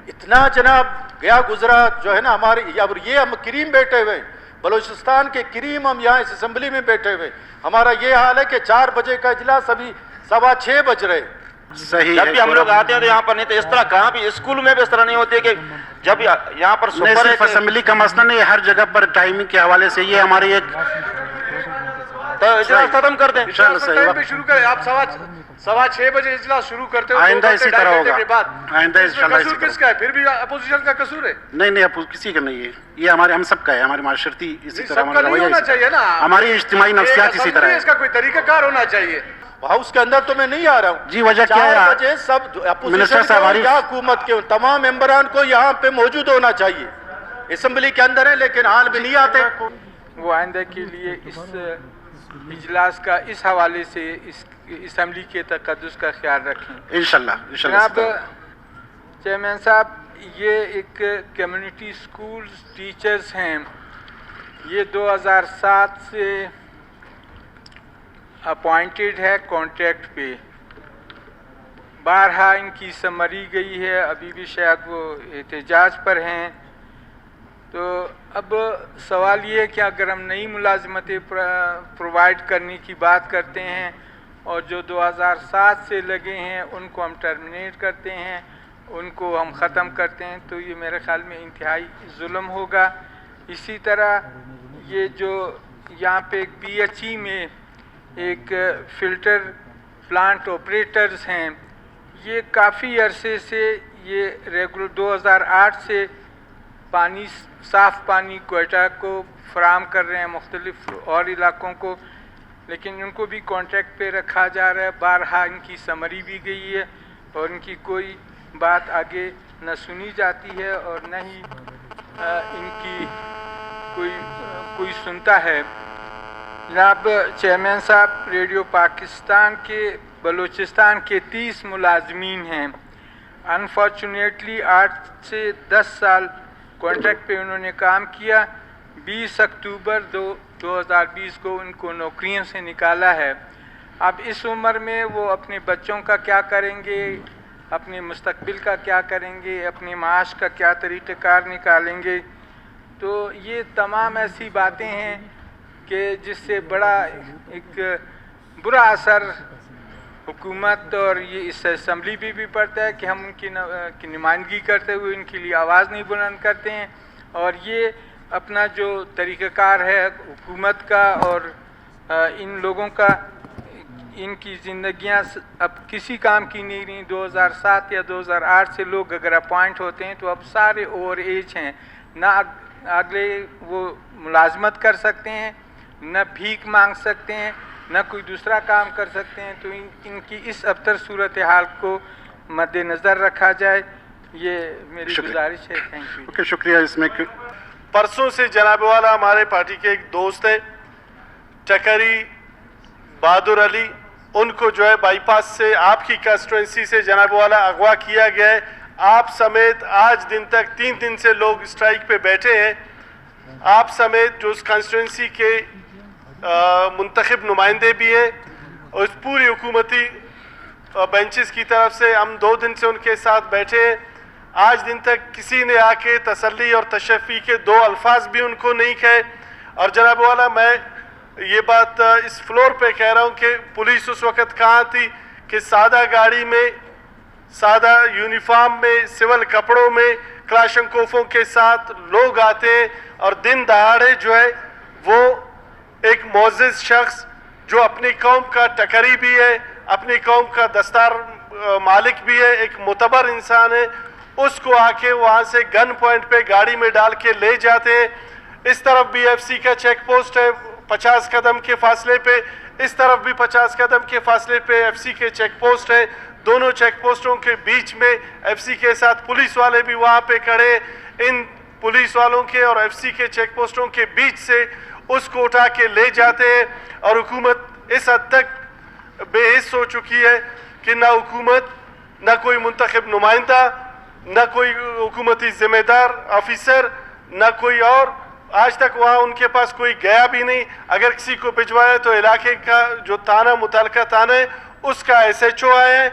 اتنا جناب گیا گزرا جو ہے نا ہمارے، اب یہ ہم کریم بیٹھے ہوئے بلوچستان کے کریم، ہم یہاں اس اسمبلی میں بیٹھے ہوئے، ہمارا یہ حال ہے کہ 4 بجے کا اجلاس ابھی 6:15 بج رہے۔ صحیح جب بھی ہم لوگ آتے ہیں تو یہاں پر نہیں، تو اس طرح کہاں بھی اسکول میں بھی اس طرح نہیں ہوتی کہ جب یہاں پر نہیں صرف اسمبلی کا مسئلہ نہیں، ہر جگہ پر ٹائمنگ کے حوالے سے یہ ہماری ایک تو اجلاس ختم کر دیں۔ ٹائم پہ شروع کریں، آپ 6:15 بجے اجلاس شروع کرتے ہو، آئندہ اسی طرح ہوگا، آئندہ انشاءاللہ قصور کس کا ہے؟ پھر بھی اپوزیشن کا قصور ہے؟ نہیں کسی کا نہیں ہے، یہ ہم سب کا ہے، ہماری معاشرتی اسی طرح سب کا نہیں ہونا چاہیے نا، ہماری اجتماعی نفسیات اسی طرح ہے۔ اس کا کوئی طریقہ کار ہونا چاہیے۔ ہاؤس کے اندر تو میں نہیں آ رہا ہوں جی، وجہ کیا ہے؟ 4 بجے سب منسٹر صاحب اپوزیشن یا حکومت کے تمام ممبران کو یہاں پہ موجود ہونا چاہیے، اسمبلی کے اندر ہے لیکن حال بھی نہیں آتے۔ وہ آئندہ کے لیے اس اجلاس کا اس حوالے سے اس اسمبلی کے تقدس کا خیال رکھیں انشاءاللہ جناب چیئرمین صاحب۔ یہ ایک کمیونٹی سکولز ٹیچرز ہیں، یہ 2007 سے اپوائنٹڈ ہے کانٹریکٹ پہ، بارہا ان کی سمری گئی ہے، ابھی بھی شاید وہ احتجاج پر ہیں۔ تو اب سوال یہ ہے کہ اگر ہم نئی ملازمتیں پرووائڈ کرنے کی بات کرتے ہیں اور جو 2007 سے لگے ہیں ان کو ہم ٹرمینیٹ کرتے ہیں، ان کو ہم ختم کرتے ہیں، تو یہ میرے خیال میں انتہائی ظلم ہوگا۔ اسی طرح یہ جو یہاں پہ ایک پی ایچ ای میں ایک فلٹر پلانٹ آپریٹرز ہیں، یہ کافی عرصے سے یہ ریگولر 2008 سے پانی، صاف پانی کوئٹہ کو فراہم کر رہے ہیں، مختلف اور علاقوں کو، لیکن ان کو بھی کانٹریکٹ پہ رکھا جا رہا ہے۔ بارہا ان کی سمری بھی گئی ہے اور ان کی کوئی بات آگے نہ سنی جاتی ہے اور نہ ہی ان کی کوئی سنتا ہے۔ جناب چیئرمین صاحب، ریڈیو پاکستان کے بلوچستان کے 30 ملازمین ہیں، انفارچونیٹلی 8 سے 10 سال کانٹریکٹ پہ انہوں نے کام کیا، 20 اکتوبر 2020 کو ان کو نوکریوں سے نکالا ہے۔ اب اس عمر میں وہ اپنے بچوں کا کیا کریں گے، اپنے مستقبل کا کیا کریں گے، اپنے معاش کا کیا طریقہ کار نکالیں گے؟ تو یہ تمام ایسی باتیں ہیں کہ جس سے بڑا ایک برا اثر حکومت اور یہ اس اسمبلی پہ بھی پڑتا ہے کہ ہم ان کی نمائندگی کرتے ہوئے ان کے لیے آواز نہیں بلند کرتے ہیں، اور یہ اپنا جو طریقہ کار ہے حکومت کا اور ان لوگوں کا، ان کی زندگیاں اب کسی کام کی نہیں رہی۔ 2007 یا 2008 سے لوگ اگر اپوائنٹ ہوتے ہیں تو اب سارے اوور ایج ہیں، نہ اگلے وہ ملازمت کر سکتے ہیں، نہ بھیک مانگ سکتے ہیں، نہ کوئی دوسرا کام کر سکتے ہیں۔ تو ان کی اس ابتر صورتحال کو مد نظر رکھا جائے، یہ میری گزارش ہے۔ Thank you. شکریہ۔ اس میں پرسوں سے جناب والا ہمارے پارٹی کے ایک دوست ہیں ٹکری بہادر علی، ان کو جو ہے بائی پاس سے آپ کی کانسٹیٹوئنسی سے جناب والا اغوا کیا گیا ہے۔ آپ سمیت آج دن تک 3 دن سے لوگ اسٹرائک پہ بیٹھے ہیں۔ آپ سمیت جو اس کانسٹیٹوئنسی کے منتخب نمائندے بھی ہیں اور اس پوری حکومتی بینچز کی طرف سے ہم 2 دن سے ان کے ساتھ بیٹھے ہیں۔ آج دن تک کسی نے آ کے تسلی اور تشفی کے 2 الفاظ بھی ان کو نہیں کہے۔ اور جناب والا میں یہ بات اس فلور پہ کہہ رہا ہوں کہ پولیس اس وقت کہاں تھی کہ سادہ گاڑی میں، سادہ یونیفارم میں، سول کپڑوں میں، کلاشنکوفوں کے ساتھ لوگ آتے ہیں اور دن دہاڑے جو ہے وہ ایک معزز شخص جو اپنی قوم کا ٹکری بھی ہے، اپنی قوم کا دستار مالک بھی ہے، ایک معتبر انسان ہے، اس کو آ کے وہاں سے گن پوائنٹ پہ گاڑی میں ڈال کے لے جاتے ہیں۔ اس طرف بھی ایف سی کا چیک پوسٹ ہے 50 قدم کے فاصلے پہ، اس طرف بھی 50 قدم کے فاصلے پہ ایف سی کے چیک پوسٹ ہے۔ دونوں چیک پوسٹوں کے بیچ میں ایف سی کے ساتھ پولیس والے بھی وہاں پہ کھڑے، ان پولیس والوں کے اور ایف سی کے چیک پوسٹوں کے بیچ سے اس کو اٹھا کے لے جاتے ہیں۔ اور حکومت اس حد تک بے حس ہو چکی ہے کہ نہ حکومت، نہ کوئی منتخب نمائندہ، نہ کوئی حکومتی ذمہ دار آفیسر، نہ کوئی اور آج تک وہاں ان کے پاس کوئی گیا بھی نہیں۔ اگر کسی کو بھجوایا تو علاقے کا جو تھانہ، متعلقہ تھانہ ہے، اس کا ایس ایچ او آئے ہیں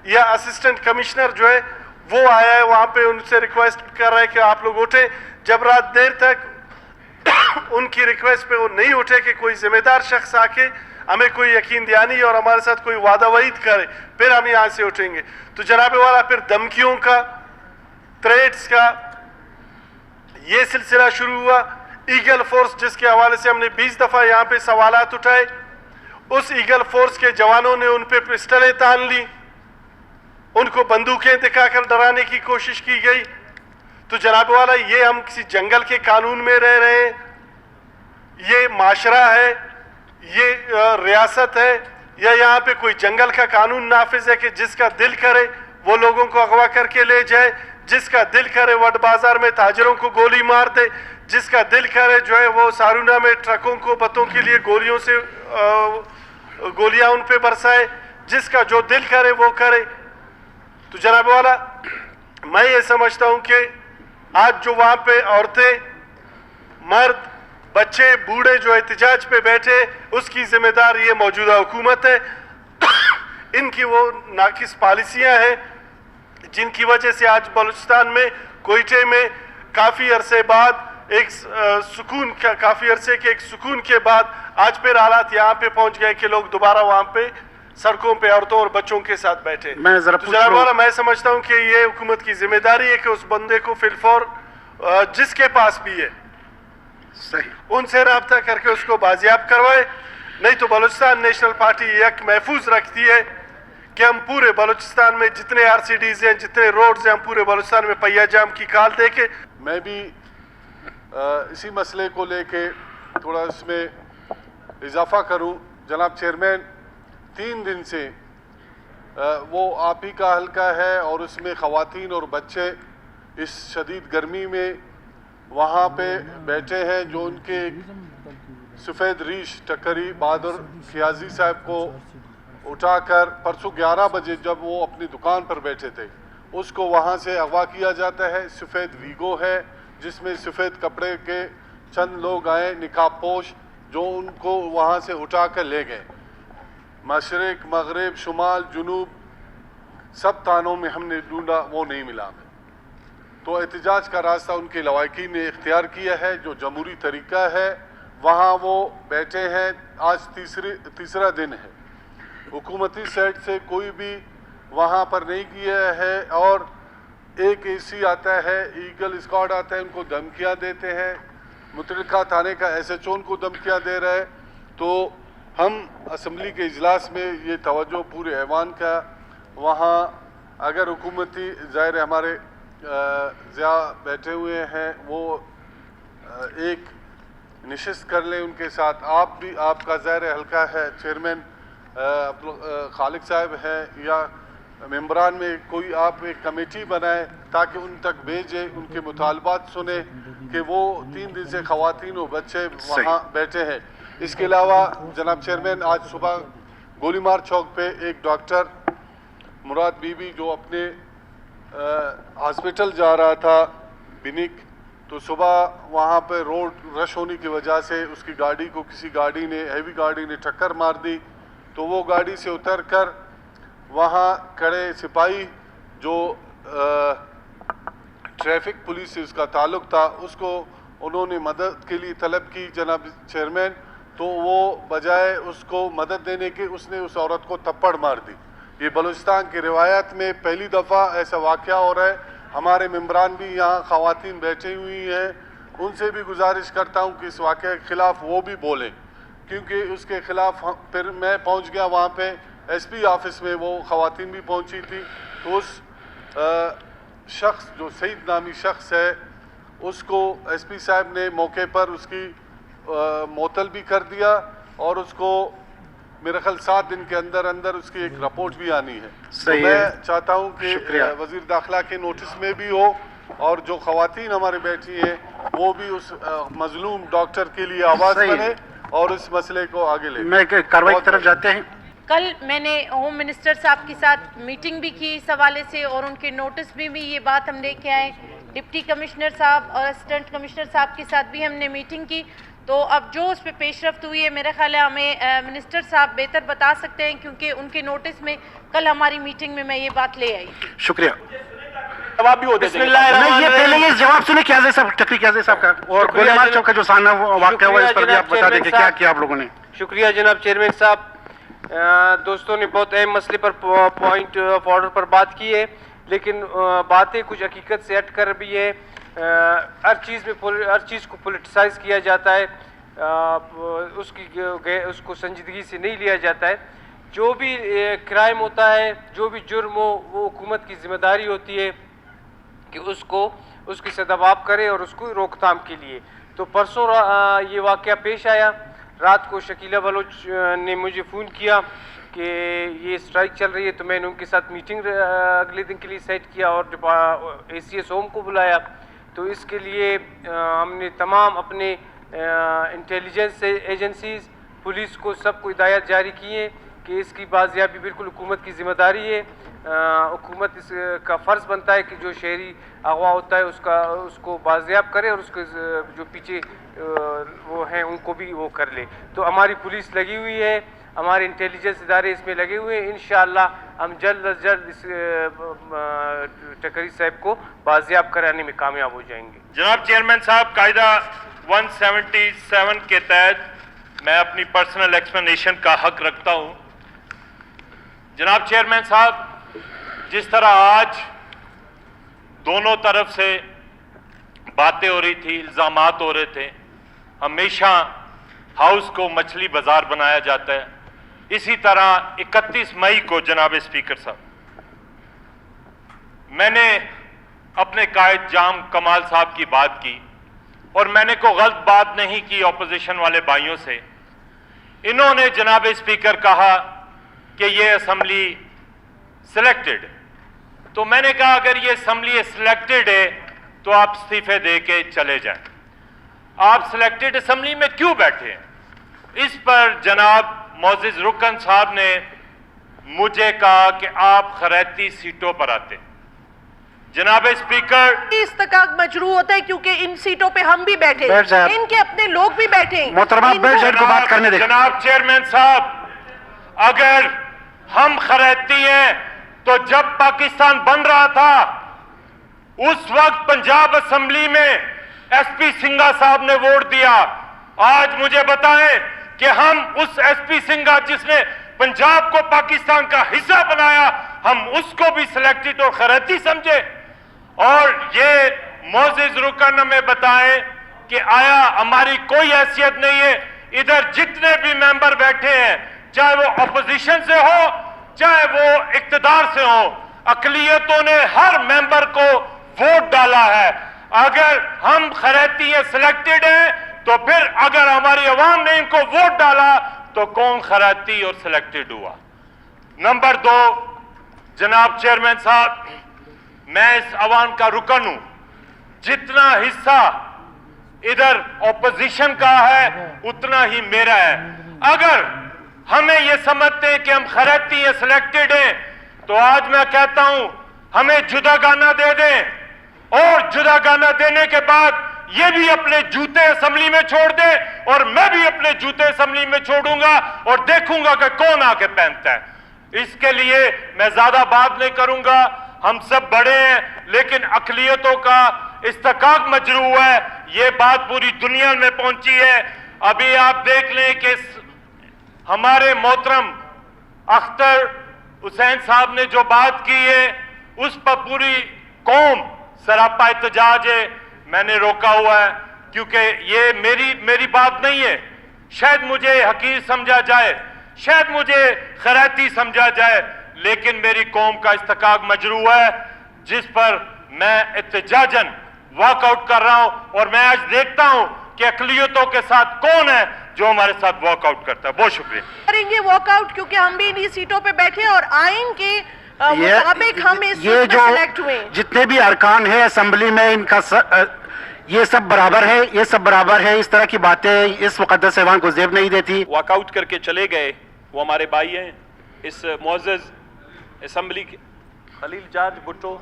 یا اسسٹنٹ کمشنر جو ہے वो आया है वहाँ पे, उनसे रिक्वेस्ट कर रहा है कि आप लोग उठे। जब रात देर तक उनकी रिक्वेस्ट पे वो नहीं उठे कि कोई जिम्मेदार शख्स आके हमें कोई यकीन दहानी और हमारे साथ कोई वादा वईद करे, फिर हम यहाँ से उठेंगे। तो जनाब वाला फिर धमकियों का, थ्रेट्स का ये सिलसिला शुरू हुआ। ईगल फोर्स जिसके हवाले से हमने 20 दफ़ा यहाँ पे सवालात उठाए, उस ईगल फोर्स के जवानों ने उन पे पिस्टलें तान ली, उनको बंदूकें दिखाकर डराने की कोशिश की गई। तो जनाब वाला ये हम किसी जंगल के कानून में रह रहे हैं, ये माशरा है, ये रियासत है, या यहाँ पे कोई जंगल का कानून नाफिज है कि जिसका दिल करे वो लोगों को अगवा करके ले जाए, जिसका दिल करे वट बाजार में ताजरों को गोली मार दे, जिसका दिल करे जो है वो सारूना में ट्रकों को बतों के लिए गोलियों से गोलियां उन पे बरसाए, जिसका जो दिल करे वो करे। तो जनाब वाला मैं ये समझता हूँ कि आज जो वहाँ पे औरतें, मर्द, बच्चे, बूढ़े जो एहतजाज पे बैठे, उसकी जिम्मेदार ये मौजूदा हुकूमत है। इनकी वो नाकिस पॉलिसियाँ हैं जिनकी वजह से आज बलूचिस्तान में कोयटे में काफ़ी अरसे बाद काफ़ी अरसे के एक सुकून के बाद आज फिर हालात यहाँ पे पहुँच गए कि लोग दोबारा वहाँ पे सड़कों पे औरतों और बच्चों के साथ बैठे। मैं जरा तो जरा मैं समझता हूँ कि ये हुकूमत की जिम्मेदारी है कि उस बंदे को फिलफौर जिसके पास भी है सही उनसे रब्ता करके उसको बाजियाब करवाए। नहीं तो बलूचिस्तान नेशनल पार्टी एक महफूज रखती है कि हम पूरे बलूचिस्तान में जितने RCDs हैं, जितने रोड्स हैं, हम पूरे बलूचिस्तान में पहिया जाम की काल दे के। मैं भी इसी मसले को लेके थोड़ा इसमें इजाफा करूं। जनाब चेयरमैन, 3 दिन से वो आप ही का हल्का है और उसमें ख़वातीन और बच्चे इस शदीद गर्मी में वहाँ पे बैठे हैं, जो उनके सफ़ेद रीश टक्करी बहादुर खियाजी साहब को उठाकर परसों 11 बजे जब वो अपनी दुकान पर बैठे थे, उसको वहाँ से अगवा किया जाता है। सफ़ेद वीगो है जिसमें सफ़ेद कपड़े के चंद लोग आए निकाब पोश, जो उनको वहाँ से उठा कर ले गए। मशरिक, मगरिब, शुमाल, जुनूब सब थानों में हमने ढूंढा, वो नहीं मिला हमें। तो एहतजाज का रास्ता उनके लवाकिन ने इख्तियार किया है, जो जमहूरी तरीका है। वहाँ वो बैठे हैं, आज तीसरा दिन है। हुकूमती साइड से कोई भी वहाँ पर नहीं किया है, और एक AC आता है, ईगल स्क्वाड आता है, उनको धमकियाँ देते हैं। मुतल्लिका थाने का SHO उनको धमकियाँ दे रहा है। तो हम असम्बली के इजलास में ये तवज्जो पूरे ऐवान का, वहाँ अगर हुकूमती ज़ाहिर हमारे ज़िया बैठे हुए हैं, वो एक नशिस्त कर लें उनके साथ। आप भी, आपका ज़ाहिर हल्का है, चेयरमैन खालिक साहब हैं, या मेंबरान में कोई आप एक कमेटी बनाए ताकि उन तक भेजे, उनके मुतालबात सुने कि वो 3 दिन से ख़वातीन और बच्चे वहाँ बैठे हैं। इसके अलावा जनाब चेयरमैन, आज सुबह गोलीमार चौक पे एक डॉक्टर मुराद बीबी जो अपने हॉस्पिटल जा रहा था बिनिक, तो सुबह वहाँ पे रोड रश होने की वजह से उसकी गाड़ी को किसी गाड़ी ने, हैवी गाड़ी ने टक्कर मार दी। तो वो गाड़ी से उतर कर वहाँ खड़े सिपाही जो ट्रैफिक पुलिस से उसका ताल्लुक़ था, उसको उन्होंने मदद के लिए तलब की जनाब चेयरमैन। तो वो बजाय उसको मदद देने के उसने उस औरत को थप्पड़ मार दी। ये बलूचिस्तान की रिवायत में पहली दफ़ा ऐसा वाक़या हो रहा है। हमारे मेंबरान भी यहाँ ख़वातीन बैठी हुई हैं, उनसे भी गुजारिश करता हूँ कि इस वाक़े के ख़िलाफ़ वो भी बोलें, क्योंकि उसके ख़िलाफ़ फिर मैं पहुँच गया वहाँ पे SP ऑफिस में, वो ख़वातीन भी पहुँची थी। तो उस शख्स जो सईद नामी शख्स है, उसको SP साहब ने मौके पर उसकी मुअत्तल भी कर दिया, और उसको मेरे ख्याल 7 दिन के अंदर अंदर उसकी एक रिपोर्ट भी आनी है। तो मैं चाहता हूँ कि वज़ीर दाखिला के नोटिस में भी हो, और जो ख़वातीन हमारे बैठी हैं वो भी उस मजलूम डॉक्टर के लिए आवाज़ बने और इस मसले को आगे ले। मैं कार्रवाई की तरफ जाते हैं। कल मैंने होम मिनिस्टर साहब के साथ मीटिंग भी की इस हवाले से, और उनके नोटिस में भी ये बात हम लेके आए। डिप्टी कमिश्नर साहब और असिस्टेंट कमिश्नर साहब के साथ भी हमने मीटिंग की। तो अब जो उस पर पेशरफ्त हुई है, मेरा ख्याल है हमें मिनिस्टर साहब बेहतर बता सकते हैं, क्योंकि उनके नोटिस में कल हमारी मीटिंग में मैं ये बात ले आई। शुक्रिया। जवाब भी वो दे देंगे। नहीं, ये पहले ये जवाब सुने क्याजे साहब, टकरी क्याजे साहब का, और गोलीमार चौक का जो सामना वाक़या हुआ, इस पर भी आप बता दें कि क्या किया आप लोगों ने। शुक्रिया जनाब चेयरमैन साहब। दोस्तों ने बहुत अहम मसले पर पॉइंट ऑफ ऑर्डर पर बात की है, लेकिन बातें कुछ हकीकत से हट कर भी है। हर चीज़ को पोलिटिसाइज किया जाता है, उसको संजीदगी से नहीं लिया जाता है। जो भी क्राइम होता है, जो भी जुर्म हो, वो हुकूमत की जिम्मेदारी होती है कि उसकी सदाबाब करे और उसको रोकथाम के लिए। तो परसों ये वाक़या पेश आया। रात को शकीला बलोच ने मुझे फ़ोन किया कि ये स्ट्राइक चल रही है, तो मैंने उनके साथ मीटिंग अगले दिन के लिए सेट किया और ACS होम को बुलाया। तो इसके लिए हमने तमाम अपने इंटेलिजेंस एजेंसीज़, पुलिस को सबको हिदायत जारी की है कि इसकी बाजियाबी बिल्कुल हुकूमत की ज़िम्मेदारी है। हुकूमत इसका फ़र्ज़ बनता है कि जो शहरी अगवा होता है उसको बाजियाब करे और उसके जो पीछे वो हैं उनको भी वो कर ले। तो हमारी पुलिस लगी हुई है, हमारे इंटेलिजेंस इदारे इसमें लगे हुए हैं। इंशाअल्लाह हम जल्द अज जल्द इस टकरी साहब को बाजियाब कराने में कामयाब हो जाएंगे। जनाब चेयरमैन साहब, कायदा 177 के तहत मैं अपनी पर्सनल एक्सप्लेनेशन का हक रखता हूँ। जनाब चेयरमैन साहब, जिस तरह आज दोनों तरफ से बातें हो रही थी, इल्ज़ामात हो रहे थे, हमेशा हाउस को मछली बाजार बनाया जाता है। इसी तरह 31 मई को जनाब स्पीकर साहब, मैंने अपने कायद जाम कमाल साहब की बात की और मैंने कोई गलत बात नहीं की ऑपोजिशन वाले भाइयों से। इन्होंने जनाब स्पीकर कहा कि ये असेंबली सिलेक्टेड, तो मैंने कहा अगर ये असेंबली सिलेक्टेड है तो आप इस्तीफे दे के चले जाएं। आप सिलेक्टेड असेंबली में क्यों बैठे हैं? इस पर जनाब मोअज़्ज़िज़ रुकन साहब ने मुझे कहा कि आप खरैती सीटों पर आते। जनाब स्पीकर, इस्तकाक मजरू होता है क्योंकि इन सीटों पे हम भी बैठे, बैठ जाए। इनके अपने लोग भी बैठे। मोहतरमा बैठ जाए, इनको बात करने दें। जनाब चेयरमैन साहब, अगर हम खरैती हैं तो जब पाकिस्तान बन रहा था उस वक्त पंजाब असेंबली में SP सिंघा साहब ने वोट दिया। आज मुझे बताएं कि हम उस SP सिंघा जिसने पंजाब को पाकिस्तान का हिस्सा बनाया, हम उसको भी सिलेक्टेड और खरैती समझे? और ये मोअज़्ज़िज़ रुकन हमें बताएं कि आया हमारी कोई हैसियत नहीं है? इधर जितने भी मेंबर बैठे हैं, चाहे वो अपोजिशन से हो चाहे वो इक्तदार से हो, अक़लियतों ने हर मेंबर को वोट डाला है। अगर हम खरैती हैं, सिलेक्टेड हैं, तो फिर अगर हमारी अवाम ने इनको वोट डाला तो कौन खरैती और सिलेक्टेड हुआ? नंबर 2, जनाब चेयरमैन साहब, मैं इस अवाम का रुकन हूं। जितना हिस्सा इधर ऑपोजिशन का है उतना ही मेरा है। अगर हमें यह समझते हैं कि हम खरैती हैं, सिलेक्टेड हैं, तो आज मैं कहता हूं हमें जुदागाना दे दें और जुदागाना देने के बाद ये भी अपने जूते असेंबली में छोड़ दे और मैं भी अपने जूते असेंबली में छोड़ूंगा और देखूंगा कि कौन आके पहनता है। इसके लिए मैं ज्यादा बात नहीं करूंगा, हम सब बड़े हैं, लेकिन अक़लियतों का इस्तकाक मजरू है। ये बात पूरी दुनिया में पहुंची है। अभी आप देख लें कि हमारे मोहतरम अख्तर हुसैन साहब ने जो बात की है उस पर पूरी कौम सरापा एहतजाज है। मैंने रोका हुआ है क्योंकि ये मेरी बात नहीं है। शायद मुझे हकीर समझा जाए, शायद मुझे खरैती समझा जाए, लेकिन मेरी कौम का इस्तकाक मजरू है जिस पर मैं एहतजाजन वॉकआउट कर रहा हूं। और मैं आज देखता हूं कि अक़लियतों के साथ कौन है जो हमारे साथ वॉकआउट करता है। बहुत शुक्रिया। करेंगे वॉकआउट क्योंकि हम भी इन्हीं सीटों पे बैठे और आइन के मुताबिक हम इस सीट पे सिलेक्ट हुए। जितने भी अरकान है असेंबली में इनका ये सब बराबर है, ये सब बराबर है। इस तरह की बातें इस मुक़द्दस ऐवान को ज़ेब नहीं देती। वॉकआउट करके चले गए वो हमारे भाई हैं इस मुअज़्ज़िज़ असेंबली के, खलील जार्ज भुट्टो,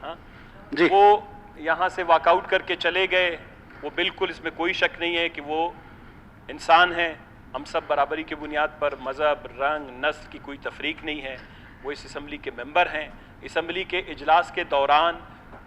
हाँ जी, वो यहाँ से वॉकआउट करके चले गए। वो बिल्कुल इसमें कोई शक नहीं है कि वो इंसान हैं। हम सब बराबरी की बुनियाद पर, मज़हब, रंग, नस्ल की कोई तफरीक नहीं है। वो इस असेंबली के मेंबर हैं। اسمبلی کے اجلاس کے دوران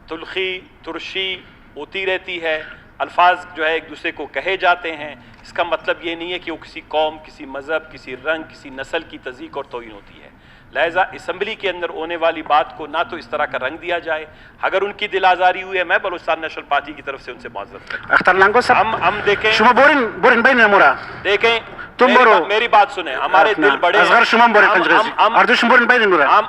تلخی ترشی ہوتی رہتی ہے، الفاظ جو ہے ایک دوسرے کو کہے جاتے ہیں، اس کا مطلب یہ نہیں ہے کہ وہ کسی قوم، کسی مذہب، کسی رنگ، کسی نسل کی تضییق اور توہین ہوتی ہے۔ لہٰذا اسمبلی کے اندر ہونے والی بات کو نہ تو اس طرح کا رنگ دیا جائے، اگر ان کی دل آزاری ہوئی ہے میں بلوچستان نیشنل پارٹی کی طرف سے ان سے معذرت کرتا اختر لانگو ہوں۔ صاحب ہم دیکھیں شما بورین بین نمورا دیکھیں تم برو میری بات سنیں، ہمارے دل بڑے اصغر شما بورین کنجریزی اردو شما بورین بین نمورا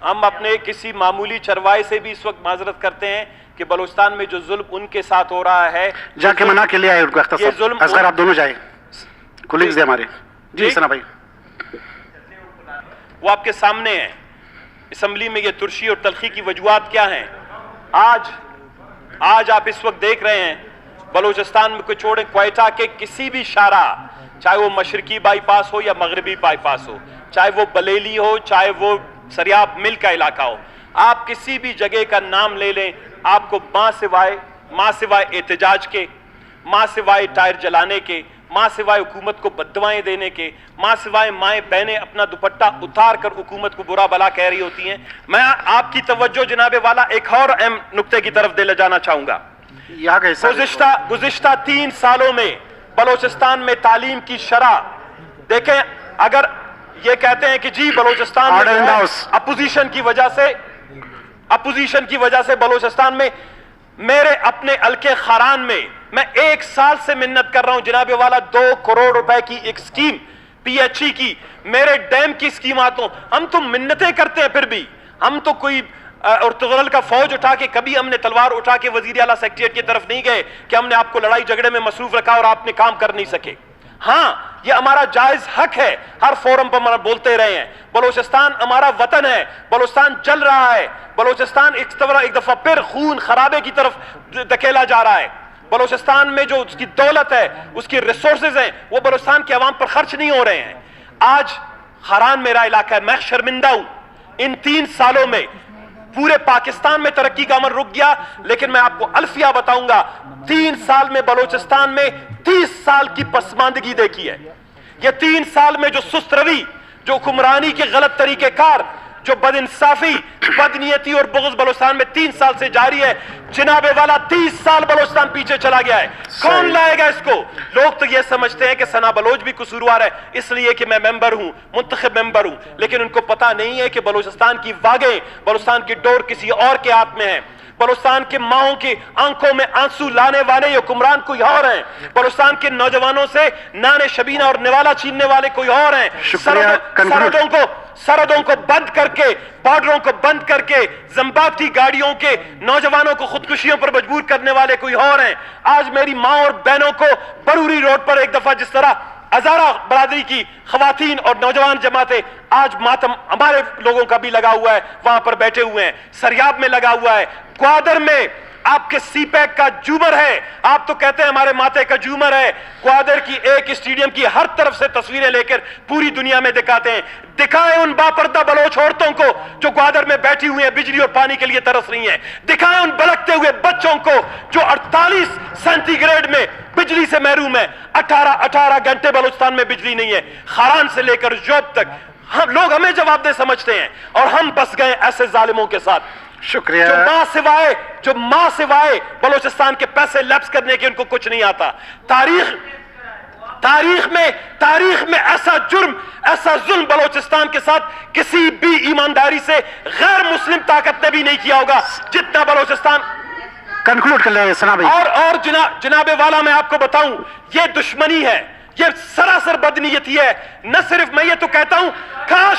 ہم اپنے کسی معمولی چرواہے سے بھی اس وقت معذرت کرتے ہیں کہ بلوچستان میں جو ظلم ان کے ساتھ ہو رہا ہے، جا کے منع کے لیے آئے ان کو اختر یہ صاحب ظلم اصغر آپ دونوں جائیں کولیگز ہیں ہمارے جی ٹھیک۔ ثنا بھائی وہ آپ کے سامنے ہیں۔ اسمبلی میں یہ ترشی اور تلخی کی وجوہات کیا ہیں؟ آج آپ اس وقت دیکھ رہے ہیں بلوچستان میں کوئی چھوڑیں کوئٹہ کے کسی بھی شاہراہ، چاہے وہ مشرقی بائی پاس ہو یا مغربی بائی پاس ہو، چاہے وہ بلیلی ہو، چاہے وہ سریاب مل کا علاقہ ہو، آپ کسی بھی جگہ کا نام لے لیں، آپ کو ماں سوائے احتجاج کے، ماں سوائے ٹائر جلانے کے، ماں سوائے حکومت کو بددعائیں دینے کے، ماں سوائے مائیں بہنیں اپنا دوپٹہ اتار کر حکومت کو برا بلا کہہ رہی ہوتی ہیں۔ میں آپ کی توجہ جناب والا ایک اور اہم نقطے کی طرف دے جانا چاہوں گا۔ یہاں گئے گزشتہ 3 سالوں میں بلوچستان میں تعلیم کی شرح دیکھیں، اگر یہ کہتے ہیں کہ جی بلوچستان میں اپوزیشن کی وجہ سے بلوچستان میں، میرے اپنے حلقے خاران میں 1 سال سے منت کر رہا ہوں جناب والا 2 کروڑ روپے کی ایک سکیم پی ایچ ای کی، میرے ڈیم کی سکیمات ہوں، ہم تو منتیں کرتے ہیں، پھر بھی ہم تو کوئی ارطغرل کا فوج اٹھا کے، کبھی ہم نے تلوار اٹھا کے وزیر اعلیٰ سیکریٹریٹ کی طرف نہیں گئے کہ ہم نے آپ کو لڑائی جھگڑے میں مصروف رکھا اور آپ نے کام کر نہیں سکے۔ ہاں یہ ہمارا جائز حق ہے، ہر فورم پر ہم بولتے رہے ہیں، بلوچستان ہمارا وطن ہے، بلوچستان چل رہا ہے، بلوچستان ایک دفعہ پھر خون خرابے کی طرف دھکیلا جا رہا ہے۔ بلوچستان میں جو اس کی دولت ہے، اس کی ریسورسز ہیں، وہ بلوچستان کے عوام پر خرچ نہیں ہو رہے ہیں۔ آج خاران میرا علاقہ ہے، میں شرمندہ ہوں، ان 3 سالوں میں پورے پاکستان میں ترقی کا عمل رک گیا، لیکن میں آپ کو الفیہ بتاؤں گا، 3 سال میں بلوچستان میں 30 سال کی پسماندگی دیکھی ہے۔ یہ 3 سال میں جو سست روی، جو حکمرانی کے غلط طریقہ کار، جو بد انصافی، بدنیتی اور بغض بلوچستان میں 3 سال سے جاری ہے، جناب والا 30 سال بلوچستان پیچھے چلا گیا ہے۔ کون لائے گا اس کو؟ لوگ تو یہ سمجھتے ہیں کہ ثنا بلوچ بھی قصوروار ہے اس لیے کہ میں ممبر ہوں، منتخب ممبر ہوں، لیکن ان کو پتہ نہیں ہے کہ بلوچستان کی واگیں، بلوچستان کی ڈور کسی اور کے ہاتھ میں ہے۔ بلوچستان کے ماؤں کی آنکھوں میں آنسو لانے والے یہ حکمران کوئی اور ہیں، بلوچستان کے نوجوانوں سے نان شبینہ اور نوالا چھیننے والے کوئی اور ہیں، سرحدوں کو بند کر کے، بارڈروں کو بند کر کے، زمباتی گاڑیوں کے نوجوانوں کو خودکشیوں پر مجبور کرنے والے کوئی اور ہیں۔ آج میری ماں اور بہنوں کو بروری روڈ پر ایک دفعہ جس طرح ہزارہ برادری کی خواتین اور نوجوان جماعتیں، آج ماتم ہمارے لوگوں کا بھی لگا ہوا ہے، وہاں پر بیٹھے ہوئے ہیں، سریاب میں لگا ہوا ہے، گوادر میں آپ کے سی پیک کا جومر ہے، آپ تو کہتے ہیں ہمارے ماتے کا جومر ہے، گوادر کی ایک اسٹیڈیم کی ہر طرف سے تصویریں لے کر پوری دنیا میں دکھاتے ہیں۔ دکھائیں ان باپردہ بلوچ عورتوں کو جو گوادر میں بیٹھی ہوئی ہیں، بجلی اور پانی کے لیے ترس رہی ہیں، دکھائیں ان بلکتے ہوئے بچوں کو جو 48 سینٹی گریڈ میں بجلی سے محروم ہے، 18 گھنٹے بلوچستان میں بجلی نہیں ہے، خاران سے لے کر جوب تک۔ ہم لوگ ہمیں جواب دہ سمجھتے ہیں اور ہم بس گئے ایسے ظالموں کے ساتھ شکریہ، جو ماں سوائے بلوچستان کے پیسے لیپس کرنے کے ان کو کچھ نہیں آتا۔ تاریخ میں ایسا جرم، ایسا ظلم بلوچستان کے ساتھ کسی بھی ایمانداری سے غیر مسلم طاقت نے بھی نہیں کیا ہوگا جتنا بلوچستان۔ کنکلوڈ کر لیں ثنا بھائی۔ اور جناب والا میں آپ کو بتاؤں، یہ دشمنی ہے، یہ سراسر بدنیتی ہے۔ نہ صرف میں یہ تو کہتا ہوں کاش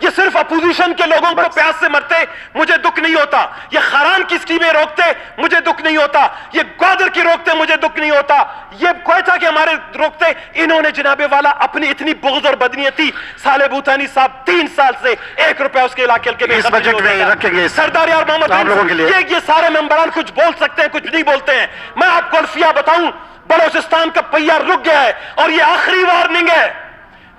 یہ صرف اپوزیشن کے لوگوں کو پیاس سے مرتے مجھے دکھ نہیں ہوتا، یہ خاران کی سکیمیں روکتے مجھے دکھ نہیں ہوتا، یہ گوادر کی روکتے مجھے دکھ نہیں ہوتا، یہ کوئٹہ کے ہمارے روکتے۔ انہوں نے جناب والا اپنی اتنی بغض اور بدنیتی، صالح بھوتانی صاحب 3 سال سے 1 روپے اس کے علاقے کے اس بجٹ میں رکھیں گے سردار یار محمد یہ سارے ممبران کچھ بول سکتے ہیں، کچھ نہیں بولتے ہیں۔ میں آپ کو الفیہ بتاؤں، بلوچستان کا پہیہ رک گیا ہے اور یہ آخری وارننگ ہے۔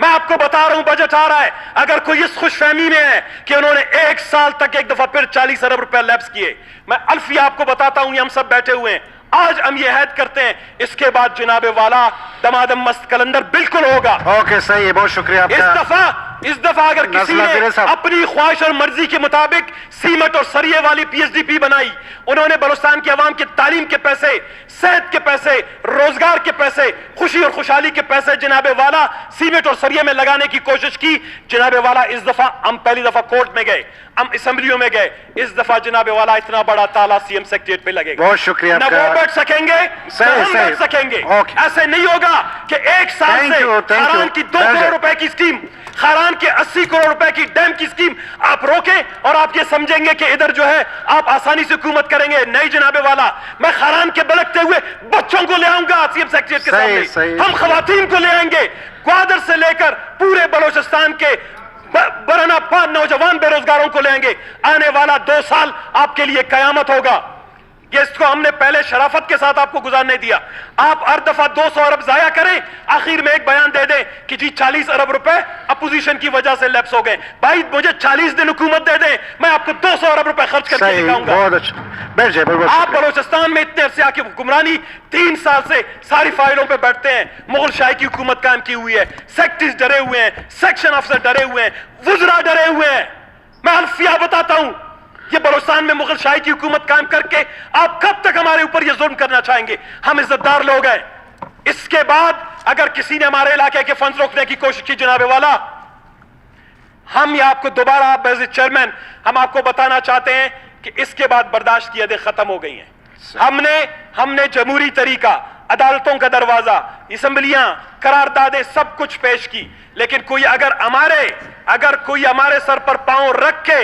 میں آپ کو بتا رہا ہوں، بجٹ آ رہا ہے، اگر کوئی اس خوش فہمی میں ہے کہ انہوں نے 1 سال تک ایک دفعہ پھر 40 ارب روپے لیپس کیے، میں الفیہ آپ کو بتاتا ہوں، یہ ہم سب بیٹھے ہوئے ہیں، آج ہم یہ عہد کرتے ہیں اس کے بعد جناب والا دمادم مست کلندر بالکل ہوگا. اوکے صحیح ہے, بہت شکریہ آپ کا. اس دفعہ اگر کسی نے اپنی خواہش اور مرضی کے مطابق سیمٹ اور سریے والی پی ایچ ڈی پی بنائی, انہوں نے بلوچستان کی عوام کی تعلیم کے پیسے, صحت کے پیسے, روزگار کے پیسے, خوشی اور خوشحالی کے پیسے جناب والا سیمٹ اور سریے میں لگانے کی کوشش کی. جناب والا اس دفعہ ہم پہلی دفعہ کورٹ میں گئے, ہم اسمبلیوں میں گئے, اس دفعہ جناب والا اتنا بڑا تالا سی ایم سیکریٹریٹ پہ لگے گا. بہت شکریہ. نہ وہ بیٹھ سکیں گے نہ ہم بیٹھ سکیں گے. ایسے نہیں ہوگا کہ ایک سال سے خاران کی 2 کروڑ روپے کی اسکیم, خاران کے 80 کروڑ روپے کی ڈیم کی اسکیم آپ روکیں اور آپ یہ سمجھیں گے کہ ادھر جو ہے آپ آسانی سے حکومت کریں گے. نہیں جناب والا, میں خاران کے بلکتے ہوئے بچوں کو لے آؤں گا سی ایم سیکریٹریٹ کے سامنے, ہم خواتین کو لے آئیں گے, گوادر سے لے کر پورے بلوچستان کے برنا پان نوجوان بے روزگاروں کو لے آئیں گے. آنے والا 2 سال آپ کے لیے قیامت ہوگا. اس کو ہم نے پہلے شرافت کے ساتھ آپ کو گزارنے دیا. آپ ہر دفعہ 200 ارب ضائع کریں, آخر میں ایک بیان دے دیں کہ جی 40 ارب روپے اپوزیشن کی وجہ سے لیپس ہو گئے. بھائی مجھے 40 دن حکومت دے دیں, میں آپ کو 200 ارب روپے خرچ کر کے دکھاؤں گا. آپ بلوچستان میں اتنے عرصے کی حکمرانی 3 سال سے ساری فائلوں پہ بیٹھتے ہیں. مغل شاہی کی حکومت قائم کی ہوئی ہے, سیکٹریز ڈرے ہوئے ہیں, سیکشن افسر ڈرے ہوئے ہیں, وزراء ڈرے ہوئے ہیں. میں الفیہ بتاتا ہوں, یہ بلوچستان میں مغل شاہی کی حکومت قائم کر کے آپ کب تک ہمارے اوپر یہ ظلم کرنا چاہیں گے؟ ہم عزت دار لوگ ہیں. اس کے بعد اگر کسی نے ہمارے علاقے کے فنڈز روکنے کی کوشش کی جناب والا, ہم یہ آپ کو دوبارہ آپ ایز چیئرمین ہم آپ کو بتانا چاہتے ہیں کہ اس کے بعد برداشت کی حدیں ختم ہو گئی ہیں. ہم نے جمہوری طریقہ, عدالتوں کا دروازہ, اسمبلیاں, قراردادیں سب کچھ پیش کی, لیکن اگر کوئی ہمارے سر پر پاؤں رکھ کے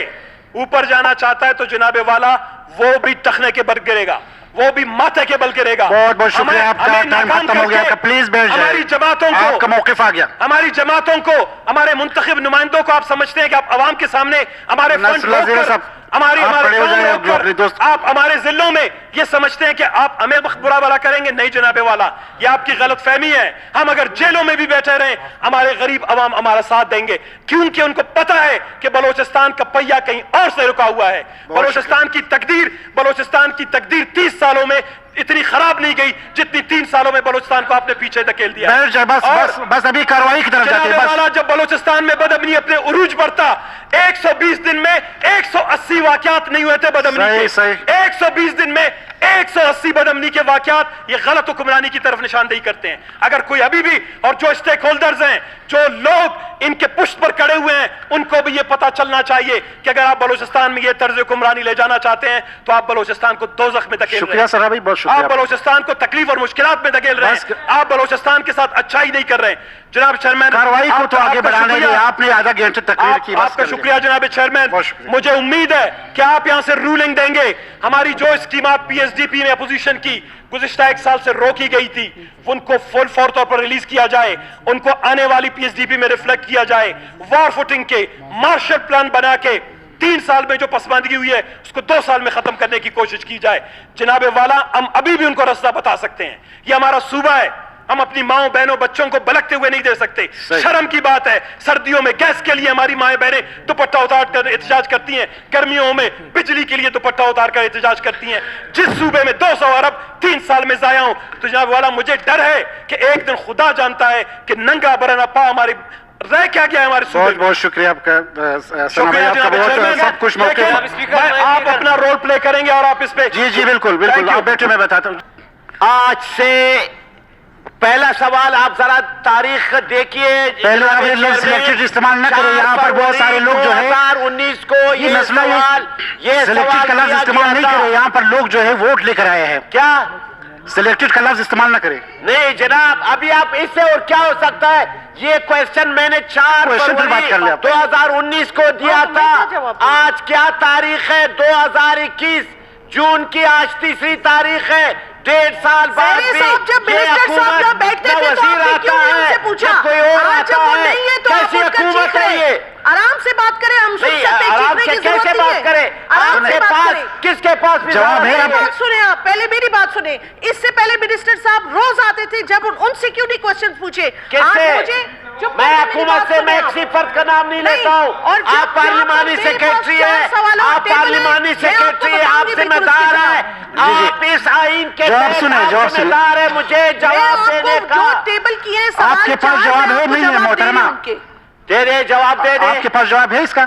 اوپر جانا چاہتا ہے تو جناب والا وہ بھی ٹخنے کے بل گرے گا, وہ بھی ماتھے کے بل گرے گا. بہت بہت شکریہ, آپ کا ٹائم ختم ہو گیا. پلیز بیٹھ جائیں, ہماری جماعتوں کو, آپ کا موقف آ گیا. ہماری جماعتوں کو, ہمارے منتخب نمائندوں کو آپ سمجھتے ہیں کہ آپ عوام کے سامنے ہمارے فنڈ روک کر, آپ ہمارے ضلعوں میں یہ سمجھتے ہیں کہ آپ ہمیں برا بھلا کریں گے. نہیں جناب والا, یہ آپ کی غلط فہمی ہے. ہم اگر جیلوں میں بھی بیٹھے رہیں ہمارے غریب عوام ہمارا ساتھ دیں گے, کیونکہ ان کو پتا ہے کہ بلوچستان کا پہیہ کہیں اور سے رکا ہوا ہے. بلوچستان کی تقدیر 30 سالوں میں اتنی خراب نہیں گئی جتنی 3 سالوں میں بلوچستان کو آپ نے پیچھے دھکیل دیا. بس ابھی کارروائی کی طرف جاتے ہیں. جب بلوچستان میں بدامنی اپنے عروج پر تھا, 120 دن میں 180 واقعات نہیں ہوئے تھے بدامنی کے. 120 دن میں 180 بدامنی کے واقعات یہ غلط حکمرانی کی طرف نشاندہی کرتے ہیں. اگر کوئی ابھی بھی, اور جو اسٹیک ہولڈرز ہیں, جو لوگ ان کے پشت پر کھڑے ہوئے ہیں, ان کو بھی یہ پتا چلنا چاہیے کہ اگر آپ بلوچستان میں یہ طرز حکمرانی لے جانا چاہتے ہیں تو آپ بلوچستان کو دوزخ میں دھکیل رہے ہیں. شکریہ سر, ابھی بہت شکریہ. آپ بلوچستان کو تکلیف اور مشکلات میں دھکیل رہے ہیں, آپ بلوچستان کے ساتھ اچھائی نہیں کر رہے ہیں. جناب چیئرمین, کارروائی کو تو آگے بڑھانے کے لیے آپ نے آدھا گھنٹے تقریر کی. آپ کا شکریہ جناب چیئرمین. مجھے امید ہے کہ آپ یہاں سے رولنگ دیں گے. ہماری جو اسکیمات پی ایس ڈی پی میں اپوزیشن کی گزشتہ 1 سال سے روکی گئی تھی, ان کو فور طور پر ریلیز کیا جائے, ان کو آنے والی پی ایس ڈی پی میں ریفلیکٹ کیا جائے. وار فوٹنگ کے مارشل پلان بنا کے 3 سال میں جو پسماندگی ہوئی ہے اس کو 2 سال میں ختم کرنے کی کوشش کی جائے. جناب والا, ہم ابھی بھی ان کو راستہ بتا سکتے ہیں. یہ ہمارا صوبہ ہے, ہم اپنی ماؤں بہنوں بچوں کو بلکتے ہوئے نہیں دے سکتے. شرم کی بات ہے, سردیوں میں گیس کے لیے ہماری مائیں بہنیں دوپٹہ اتار کر احتجاج کرتی ہیں, گرمیوں میں بجلی کے لیے دوپٹہ اتار کر احتجاج کرتی ہیں. جس صوبے میں 200 ارب 3 سال میں ضائع ہوں, تو جناب والا مجھے ڈر ہے کہ ایک دن خدا جانتا ہے کہ ننگا برنا پا ہماری رہ کیا گیا ہے ہمارے صوبے. بہت بہت شکریہ آپ کا, سب کچھ موقع. آپ اپنا رول پلے کریں گے اور آپ اس پہ. جی بالکل بالکل, آپ بیٹھے میں بتاتا ہوں. آج سے پہلا سوال آپ ذرا تاریخ دیکھیے. پہلے آپ یہ لفظ سلیکٹڈ استعمال نہ کریں, یہاں پر بہت سارے لوگ جو ہے 2019 کو یہ سوال سلیکٹڈ کا لفظ استعمال نہیں کرے. یہاں پر لوگ جو ہے ووٹ لے کر آئے ہیں. کیا سلیکٹڈ کا لفظ استعمال نہ کرے. نہیں جناب, ابھی آپ اس سے اور کیا ہو سکتا ہے. یہ کوشچن میں نے 4 فروری 2019 کو دیا تھا. آج کیا تاریخ ہے؟ 2021 جون کی آج 3 تاریخ ہے. 1.5 سال بعد بھی جب منسٹر صاحب جب بیٹھتے تھے تو آپ نے کیوں ان سے پوچھا؟ آج جب وہ نہیں ہے تو آپ اٹھ کر چیخ رہے ہیں. آرام سے بات کریں, ہم سن سکتے ہیں, آرام سے کیسے بات کریں؟ آپ کے پاس, کس کے پاس جواب ہے؟ بات سنیں, آپ پہلے میری بات سنیں. اس سے پہلے منسٹر صاحب روز آتے تھے جب ان سے کیوں نہیں کوشچن پوچھے. میں حکومت سے میں کسی فرد کا نام نہیں لیتا ہوں. آپ پارلیمانی سیکریٹری ہیں, آپ پارلیمانی دورانی سیکرٹری آپ ذمہ دار ہے, آپ اس آئین کے جواب سنیں, جواب ذمہ دار ہے مجھے جواب دینے کا. جو ٹیبل کیے ہیں آپ کے پاس جواب ہے نہیں ہے محترمہ؟ دے دے جواب دے دے. آپ کے پاس جواب ہے اس کا؟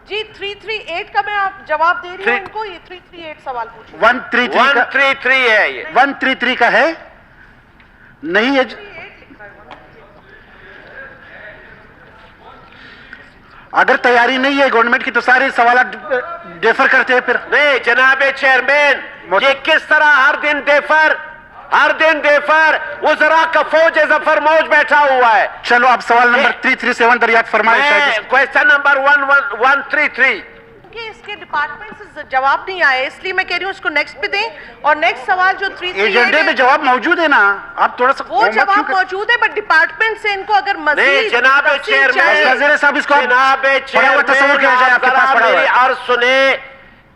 جی 338 کا میں آپ جواب دے رہی ہوں ان کو, یہ 338 سوال پوچھیں. 133 ہے یہ. 133 کا ہے نہیں ہے. اگر تیاری نہیں ہے گورنمنٹ کی تو سارے سوالات ڈیفر کرتے ہیں پھر. نہیں جناب چیئرمین, یہ کس طرح ہر دن ڈیفر وزراء کا فوج ظفر موج بیٹھا ہوا ہے. چلو آپ سوال نمبر 337 دریافت فرمائیں. Question number 133. کہ اس کے ڈپارٹمنٹ سے جواب نہیں آئے, اس لیے میں کہہ رہی ہوں اس کو نیکسٹ پہ دیں. اور نیکسٹ سوال جو 338 ایجنڈے میں جواب موجود ہے نا, آپ تھوڑا سا وہ جواب موجود ہے, بٹ ڈپارٹمنٹ سے ان کو اگر نہیں مزید جناب چیئرمین, وزیر صاحب اس کو جناب تصور کیا جائے آپ کے پاس پڑا ہوا میری ہے. عرض سنیں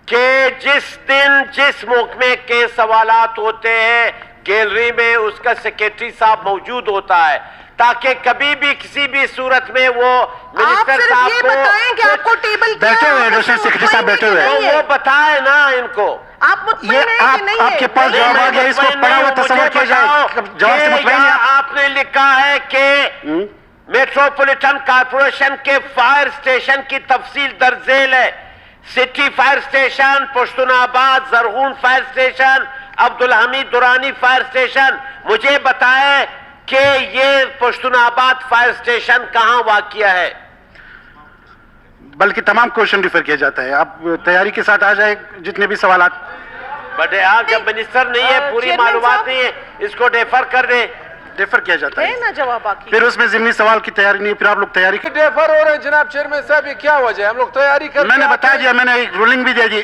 کہ جس دن جس محکمے کے سوالات ہوتے ہیں گیلری میں اس کا سیکریٹری صاحب موجود ہوتا ہے, تاکہ کبھی بھی کسی بھی صورت میں وہ منسٹر صاحب یہ بتائیں کہ آپ کو ٹیبل کیا بیٹھے ہوئے ایڈوشن سیکریٹری صاحب بیٹھے ہوئے تو وہ بتائے نا ان کو. آپ مطمئن ہیں کہ نہیں آپ کے پاس جواب آ گیا, اس کو پڑھا ہوا تصور کیا جائے. جواب سے مطمئن ہے آپ نے لکھا ہے کہ میٹروپولیٹن کارپوریشن کے فائر اسٹیشن کی تفصیل درج ذیل ہے. City fire station, Pashtunabad Zarghun fire station, Abdul Hamid Durrani fire station. مجھے بتائیں کہ یہ پشتون آباد فائر اسٹیشن کہاں واقع ہے؟ بلکہ تمام کوشچن ریفر کیا جاتا ہے. آپ تیاری کے ساتھ آ جائے جتنے بھی سوالات. بڑے آپ جب منسٹر نہیں ہے, پوری معلومات نہیں ہے, اس کو ڈیفر کر دیں. ڈیفر کیا جاتا ہے نا جواب باقی. پھر اس میں ضمنی سوال کی تیاری نہیں, پھر آپ لوگ تیاری ڈیفر ہو رہے ہیں جناب چیئرمین صاحب, یہ کیا وجہ ہے؟ ہم لوگ تیاری کر, میں نے بتا دیا, میں نے ایک رولنگ بھی دے دی.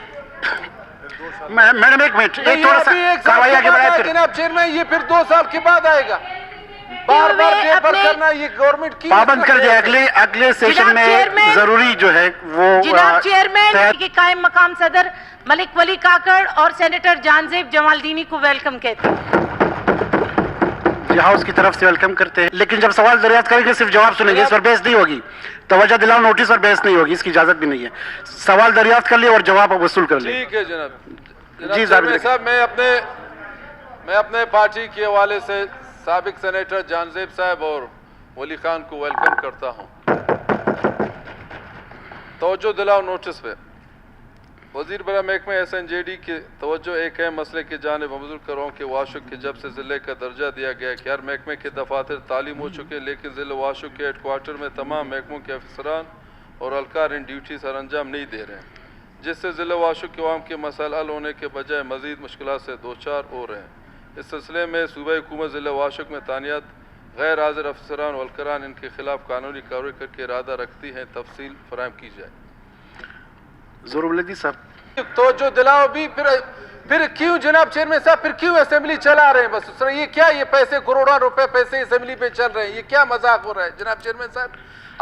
میڈم ایک منٹ, ایک تھوڑا سا کاروائی آگے بڑھائے. جناب چیئرمین یہ پھر 2 سال کے بعد آئے گا, بار بار ڈیفر کرنا یہ گورنمنٹ کی پابند کر دیا. اگلے سیشن میں ضروری جو ہے وہ جناب چیئرمین کے قائم مقام صدر ملک ولی کاکڑ اور سینیٹر جانزیب جمالدینی کو ویلکم کہتے ہیں. ہاؤس کی طرف سے ویلکم کرتے ہیں, لیکن جب سوال دریافت کریں گے صرف جواب سنیں گے, اس پر بحث نہیں ہوگی. توجہ دلاؤ, نوٹس پر بحث نہیں ہوگی, اس کی اجازت بھی نہیں ہے. سوال دریافت کر لیں اور جواب وصول کر لیں. ٹھیک ہے جناب. جی صاحب, میں اپنے پارٹی کے حوالے سے سابق سینیٹر جانزیب صاحب اور ولی خان کو ویلکم کرتا ہوں. توجہ دلاؤ نوٹس پہ. وزیر برائے محکمہ SNJD کی توجہ ایک اہم مسئلے کی جانب مبذول کر رہا ہوں کہ واشک کے جب سے ضلع کا درجہ دیا گیا ہے کہ ہر محکمے کے دفاتر تعلیم ہو چکے, لیکن ضلع واشک کے ہیڈ کوارٹر میں تمام محکموں کے افسران اور اہلکار ان ڈیوٹی سر انجام نہیں دے رہے ہیں, جس سے ضلع واشک کے عوام کے مسائل حل ہونے کے بجائے مزید مشکلات سے دوچار ہو رہے ہیں. اس سلسلے میں صوبائی حکومت ضلع واشک میں تعینات غیر حاضر افسران و اہلکاران ان کے خلاف قانونی کارروائی کر کے ارادہ رکھتی ہیں, تفصیل فراہم کی جائے. ضرور ولدی صاحب توجہ دلاؤ بھی. پھر کیوں جناب چیئرمین صاحب, پھر کیوں اسمبلی چلا رہے ہیں؟ بس یہ کیا, یہ پیسے کروڑوں روپے پیسے اسمبلی پہ چل رہے ہیں, یہ کیا مذاق ہو رہا ہے جناب چیئرمین صاحب؟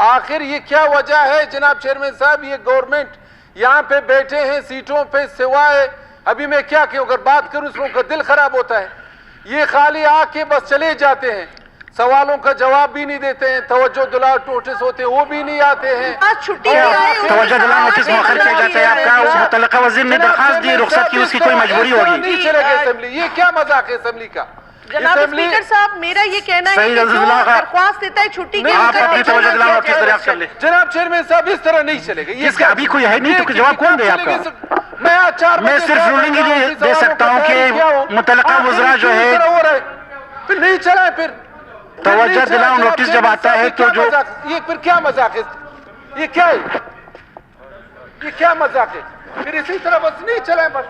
آخر یہ کیا وجہ ہے جناب چیئرمین صاحب؟ یہ گورنمنٹ یہاں پہ بیٹھے ہیں سیٹوں پہ, سوائے ابھی میں کیا کہوں, اگر بات کروں اس لوگوں کا دل خراب ہوتا ہے. یہ خالی آ کے بس چلے جاتے ہیں, سوالوں کا جواب بھی نہیں دیتے ہیں. توجہ دلاؤ نوٹس ہوتے ہیں وہ بھی نہیں آتے ہیں. توجہ دلاؤ نوٹس مؤخر کیا جاتا ہے. آپ کا متعلقہ وزیر نے درخواست دی رخصت کی, اس کی کوئی مجبوری ہوگی. نہیں چلے گا اسمبلی, یہ کیا مذاق ہے اسمبلی کا؟ جناب اسپیکر صاحب, میرا یہ کہنا ہے کہ جو درخواست دیتا ہے چھٹی کے, آپ اپنی توجہ دلاؤ نوٹس دریافت کر لیں. جناب چیئرمین صاحب اس طرح نہیں چلے گا. اس کا ابھی کوئی ہے نہیں تو جواب کون دے آپ کا؟ میں صرف رولنگ ہی دے سکتا ہوں کہ متعلقہ وزراء جو ہے پھر نہیں چلا ہے. پھر توجہ دلاؤ نوٹس جب آتا ہے تو جو یہ پھر کیا مذاق ہے, یہ کیا ہے, یہ کیا مذاق ہے؟ پھر اسی طرح بس نہیں چلا ہے, بس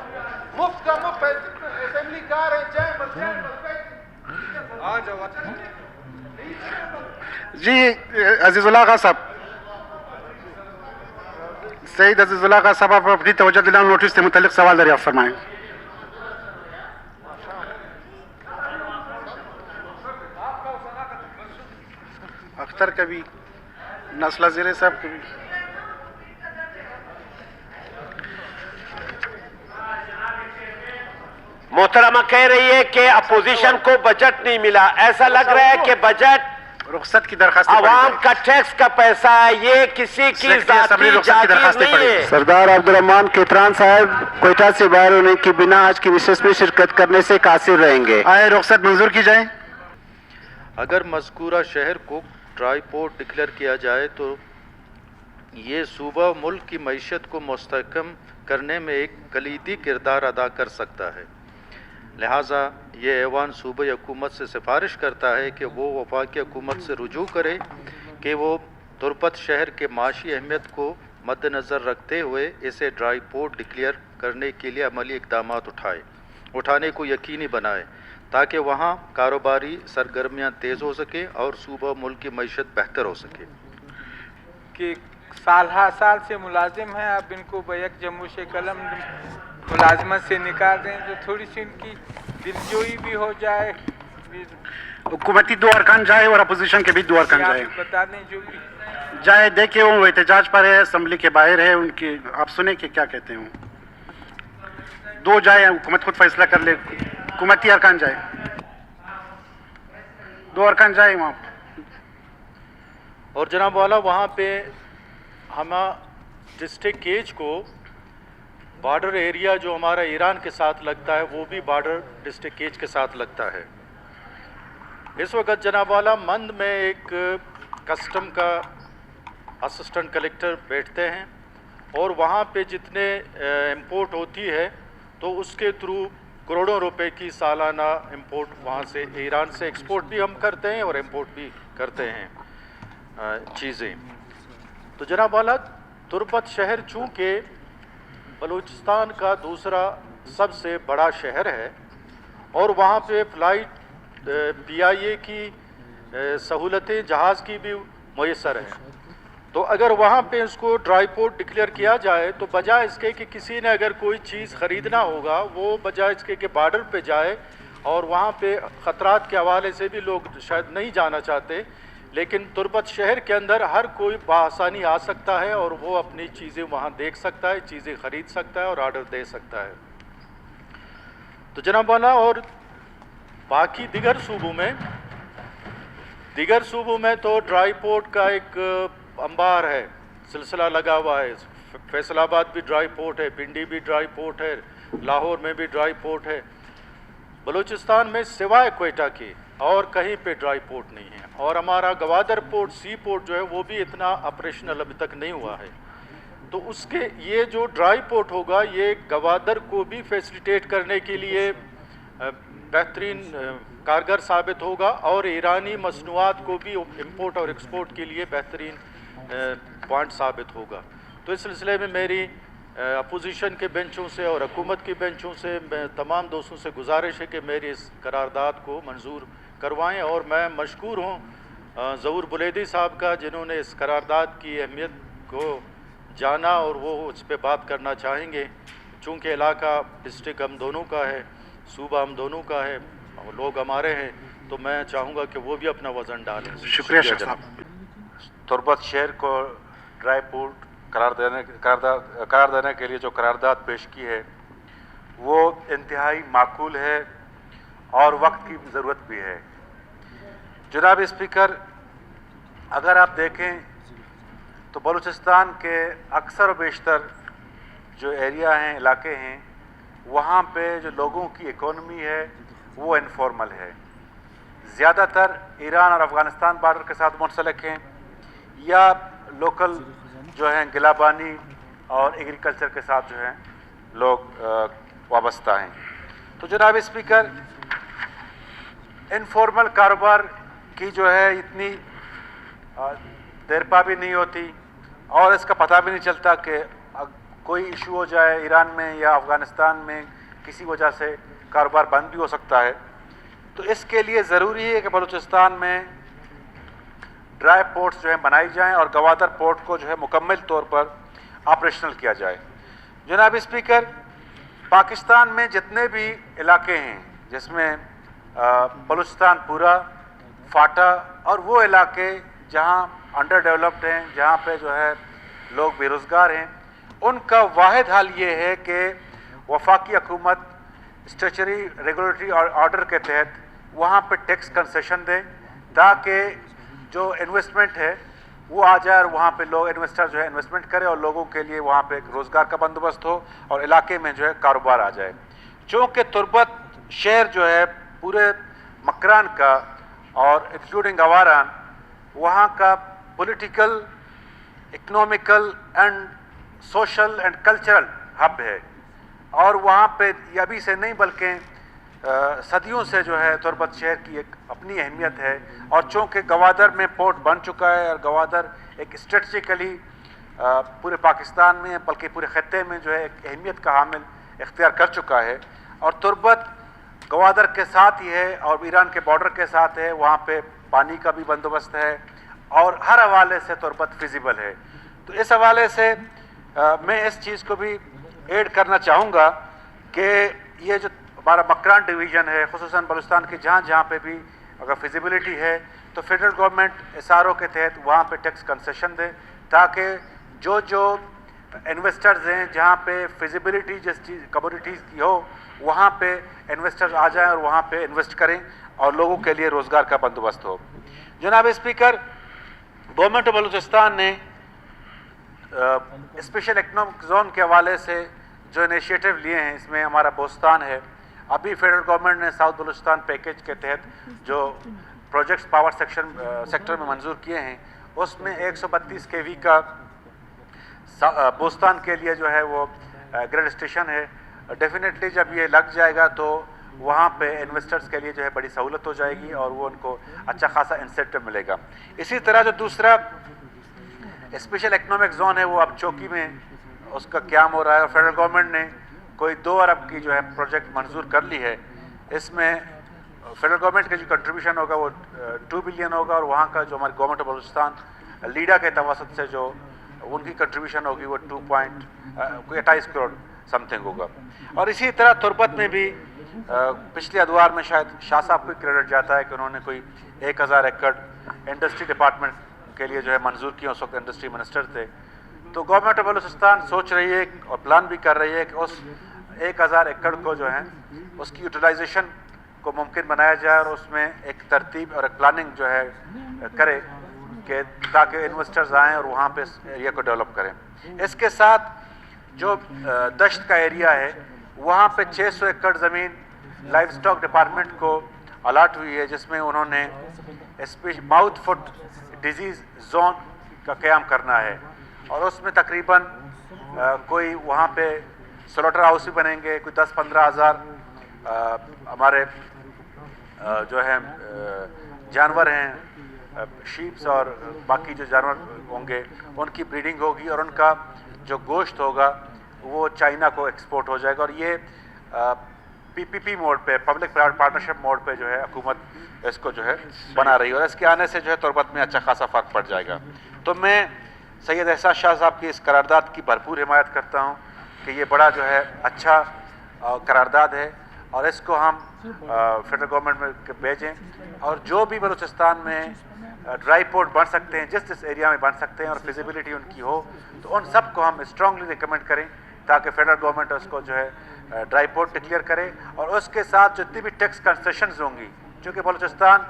مفت کا مفت اسمبلی کار ہے, جائیں بس جائیں جی. عزیز اللہ خان صاحب, سعید عزیز اللہ خان صاحب, آپ اپنی توجہ دلاؤ نوٹس سے متعلق سوال دریافت فرمائیں. اختر کبھی, نسلہ زیرے صاحب کبھی. محترمہ کہہ رہی ہے کہ اپوزیشن کو بجٹ نہیں ملا. ایسا لگ رہا ہے کہ بجٹ رخصت کی درخواست عوام کا ٹیکس کا پیسہ ہے, یہ کسی کی ذاتی جاگیر نہیں ہے. سردار عبدالرحمان کیتران صاحب کوئٹہ سے باہر ہونے کی بنا آج کی نشست میں شرکت کرنے سے قاصر رہیں گے. آئے رخصت منظور کی جائے. اگر مذکورہ شہر کو ڈرائی پورٹ ڈکلیئر کیا جائے تو یہ صوبہ ملک کی معیشت کو مستحکم کرنے میں ایک کلیدی کردار ادا کر سکتا ہے. لہٰذا یہ ایوان صوبائی حکومت سے سفارش کرتا ہے کہ وہ وفاقی حکومت سے رجوع کرے کہ وہ تربت شہر کے معاشی اہمیت کو مد نظر رکھتے ہوئے اسے ڈرائی پورٹ ڈکلیئر کرنے کے لیے عملی اقدامات اٹھانے کو یقینی بنائے تاکہ وہاں کاروباری سرگرمیاں تیز ہو سکیں اور صوبہ ملک کی معیشت بہتر ہو سکے. کہ سال ہر سال سے ملازم ہیں, اب ان کو بیک جموش قلم ملازمت سے نکال دیں تو تھوڑی سی ان کی دلجوئی بھی ہو جائے. حکومتی 2 ارکان جائے اور اپوزیشن کے بھی 2 ارکان جائے. بتا دیں جو بھی جائے, دیکھیں وہ احتجاج پر ہے, اسمبلی کے باہر ہے, ان کی آپ سنیں کہ کیا کہتے ہیں. 2 جائے, حکومت خود فیصلہ کر لے. حکومتی ارکان جائے, 2 ارکان جائے وہاں. اور جناب والا وہاں پہ ہم ڈسٹرکٹ کیج کو بارڈر ایریا جو ہمارا ایران کے ساتھ لگتا ہے وہ بھی بارڈر ڈسٹرکٹ کیج کے ساتھ لگتا ہے. اس وقت جناب والا مند میں ایک کسٹم کا اسسٹنٹ کلیکٹر بیٹھتے ہیں اور وہاں پہ جتنے امپورٹ ہوتی ہے تو اس کے تھرو کروڑوں روپے کی سالانہ امپورٹ وہاں سے ایران سے ایکسپورٹ بھی ہم کرتے ہیں اور امپورٹ بھی کرتے ہیں چیزیں. تو جناب والا تربت شہر چونکہ بلوچستان کا دوسرا سب سے بڑا شہر ہے اور وہاں پہ فلائٹ PIA کی سہولتیں جہاز کی بھی میسر ہیں, تو اگر وہاں پہ اس کو ڈرائی پورٹ ڈکلیئر کیا جائے تو بجائے اس کے کہ کسی نے اگر کوئی چیز خریدنا ہوگا وہ بجائے اس کے کہ بارڈر پہ جائے, اور وہاں پہ خطرات کے حوالے سے بھی لوگ شاید نہیں جانا چاہتے, لیکن تربت شہر کے اندر ہر کوئی بآسانی آ سکتا ہے اور وہ اپنی چیزیں وہاں دیکھ سکتا ہے, چیزیں خرید سکتا ہے اور آرڈر دے سکتا ہے. تو جناب والا اور باقی دیگر صوبوں میں تو ڈرائی پورٹ کا ایک انبار ہے, سلسلہ لگا ہوا ہے. فیصل آباد بھی ڈرائی پورٹ ہے, پنڈی بھی ڈرائی پورٹ ہے, لاہور میں بھی ڈرائی پورٹ ہے. بلوچستان میں سوائے کوئٹہ کے اور کہیں پہ ڈرائی پورٹ نہیں ہے, اور ہمارا گوادر پورٹ سی پورٹ جو ہے وہ بھی اتنا آپریشنل ابھی تک نہیں ہوا ہے. تو اس کے یہ جو ڈرائی پورٹ ہوگا یہ گوادر کو بھی فیسلیٹیٹ کرنے کے لیے بہترین کارگر ثابت ہوگا اور ایرانی مصنوعات کو بھی امپورٹ اور ایکسپورٹ کے لیے بہترین پوائنٹ ثابت ہوگا. تو اس سلسلے میں میری اپوزیشن کے بینچوں سے اور حکومت کے بینچوں سے میں تمام دوستوں سے گزارش ہے کہ میری اس قرارداد کو منظور کروائیں, اور میں مشکور ہوں ظہور بلیدی صاحب کا جنہوں نے اس قرارداد کی اہمیت کو جانا اور وہ اس پہ بات کرنا چاہیں گے. چونکہ علاقہ ڈسٹرکٹ ہم دونوں کا ہے, صوبہ ہم دونوں کا ہے, لوگ ہمارے ہیں, تو میں چاہوں گا کہ وہ بھی اپنا وزن ڈالیں. شکریہ جناب. تربت شہر کو ڈرائی پورٹ قرار دینے کے لیے جو قرارداد پیش کی ہے وہ انتہائی معقول ہے اور وقت کی ضرورت بھی ہے. جناب اسپیکر, اگر آپ دیکھیں تو بلوچستان کے اکثر و بیشتر جو ایریا ہیں, علاقے ہیں, وہاں پہ جو لوگوں کی اکانومی ہے وہ انفارمل ہے. زیادہ تر ایران اور افغانستان بارڈر کے ساتھ منسلک ہیں یا لوکل جو ہیں گلابانی اور ایگریکلچر کے ساتھ جو ہیں لوگ وابستہ ہیں. تو جناب اسپیکر, انفارمل کاروبار کی جو ہے اتنی دیر پا بھی نہیں ہوتی اور اس کا پتہ بھی نہیں چلتا کہ کوئی ایشو ہو جائے ایران میں یا افغانستان میں, کسی وجہ سے کاروبار بند بھی ہو سکتا ہے. تو اس کے لیے ضروری ہے کہ بلوچستان میں ڈرائی پورٹس جو ہیں بنائی جائیں اور گوادر پورٹ کو جو ہے مکمل طور پر آپریشنل کیا جائے. جناب اسپیکر, پاکستان میں جتنے بھی علاقے ہیں جس میں بلوچستان پورا, فاٹا اور وہ علاقے جہاں انڈر ڈیولپڈ ہیں, جہاں پہ جو ہے لوگ بے روزگار ہیں, ان کا واحد حل یہ ہے کہ وفاقی حکومت اسٹیچوری ریگولیٹری آرڈر کے تحت وہاں پہ ٹیکس کنسیشن دے تاکہ जो इन्वेस्टमेंट है वो आ जाए और वहाँ पे लोग इन्वेस्टर जो है इन्वेस्टमेंट करे और लोगों के लिए वहाँ पे एक रोज़गार का बंदोबस्त हो और इलाके में जो है कारोबार आ जाए। चूँकि तुर्बत शहर जो है पूरे मकरान का और इंक्लूडिंग अवारान वहाँ का political, economical and social and cultural hub है और वहाँ पे ये अभी से नहीं बल्कि सदियों से जो है तुर्बत शहर की एक अपनी अहमियत है। और चूँकि गवादर में पोर्ट बन चुका है और गवादर एक स्ट्रेटजिकली पूरे पाकिस्तान में बल्कि पूरे खत्ते में जो है एक अहमियत का हामिल इख्तियार कर चुका है और तुर्बत गवादर के साथ ही है और ईरान के बॉर्डर के साथ है, वहाँ पे पानी का भी बंदोबस्त है और हर हवाले से तुर्बत फिजिबल है। तो इस हवाले से मैं इस चीज़ को भी ऐड करना चाहूँगा कि ये जो हमारा मकरान डिवीज़न है खुसूसन बलूचिस्तान के जहाँ जहाँ पे भी अगर फिजिबिलिटी है तो फेडरल गवर्नमेंट एसआरओ के तहत वहाँ पे टैक्स कंसेशन दे ताकि जो इन्वेस्टर्स हैं जहाँ पे फिजिबिलिटी जिस चीज़ कमोडिटीज़ की हो वहाँ पे इन्वेस्टर्स आ जाएं और वहाँ पे इन्वेस्ट करें और लोगों के लिए रोज़गार का बंदोबस्त हो। जनाब स्पीकर, गवर्नमेंट ऑफ बलूचिस्तान ने स्पेशल इकनॉमिक जोन के हवाले से जो इनिशिएटिव लिए हैं इसमें हमारा बोस्तान है। अभी फेडरल गवर्नमेंट ने साउथ बलूचिस्तान पैकेज के तहत जो प्रोजेक्ट्स पावर सेक्टर में मंजूर किए हैं उसमें 132 kV का बोस्तान के लिए जो है वो ग्रिड स्टेशन है। डेफिनेटली जब ये लग जाएगा तो वहाँ पे इन्वेस्टर्स के लिए जो है बड़ी सहूलत हो जाएगी और वो उनको अच्छा खासा इंसेंटिव मिलेगा। इसी तरह जो दूसरा स्पेशल इकनॉमिक जोन है वो अब चौकी में उसका क्याम हो रहा है और फेडरल गवर्नमेंट ने कोई 2 अरब की जो है प्रोजेक्ट मंजूर कर ली है। इसमें फेडरल गवर्नमेंट का जो कंट्रीब्यूशन होगा वो 2 बिलियन होगा और वहाँ का जो हमारी गवर्नमेंट ऑफ बलूचिस्तान लीडा के तवसत से जो उनकी कंट्रीब्यूशन होगी वो 28 करोड़ समथिंग होगा। और इसी तरह तुर्बत में भी पिछले अदवार में शायद शाह साहब को क्रेडिट जाता है कि उन्होंने कोई 1000 एकड़ इंडस्ट्री डिपार्टमेंट के लिए जो है मंजूर किया, उस वक्त इंडस्ट्री मिनिस्टर थे। तो गवर्नमेंट ऑफ बलूचिस्तान सोच रही है और प्लान भी कर रही है कि उस 1000 एकड़ को जो है उसकी यूटिलाइजेशन को मुमकिन बनाया जाए और उसमें एक तरतीब और एक प्लानिंग जो है करे कि ताकि इन्वेस्टर्स आएँ और वहाँ पे एरिया को डेवलप करें। इसके साथ जो दश्त का एरिया है वहाँ पे 600 एकड़ ज़मीन लाइव स्टॉक डिपार्टमेंट को अलाट हुई है जिसमें उन्होंने माउथ फुट डिजीज़ जोन का क़याम करना है और उसमें तकरीबन कोई वहाँ पे स्लॉटर हाउस भी बनेंगे, कोई 10-15 हज़ार हमारे जो है जानवर हैं शीप्स और बाकी जो जानवर होंगे उनकी ब्रीडिंग होगी और उनका जो गोश्त होगा वो चाइना को एक्सपोर्ट हो जाएगा। और ये पीपीपी मोड पे, पब्लिक प्राइवेट पार्टनरशिप मोड पे जो है हुकूमत इसको जो है बना रही है और इसके आने से जो है तुर्बत में अच्छा खासा फ़र्क पड़ जाएगा। तो मैं सैयद एहसान शाह साहब की इस करारदाद की भरपूर हिमायत करता हूँ कि ये बड़ा जो है अच्छा करारदाद है और इसको हम फेडरल गवर्नमेंट में भेजें और जो भी बलूचिस्तान में ड्राई पोर्ट बन सकते हैं, जिस एरिया में बन सकते हैं और फिजिबिलिटी उनकी हो तो उन सब को हम स्ट्रांगली रिकमेंड करें ताकि फेडरल गवर्नमेंट उसको जो है ड्राई पोर्ट डिक्लेयर करे और उसके साथ जितनी भी टैक्स कंसेशंस होंगी, क्योंकि बलूचिस्तान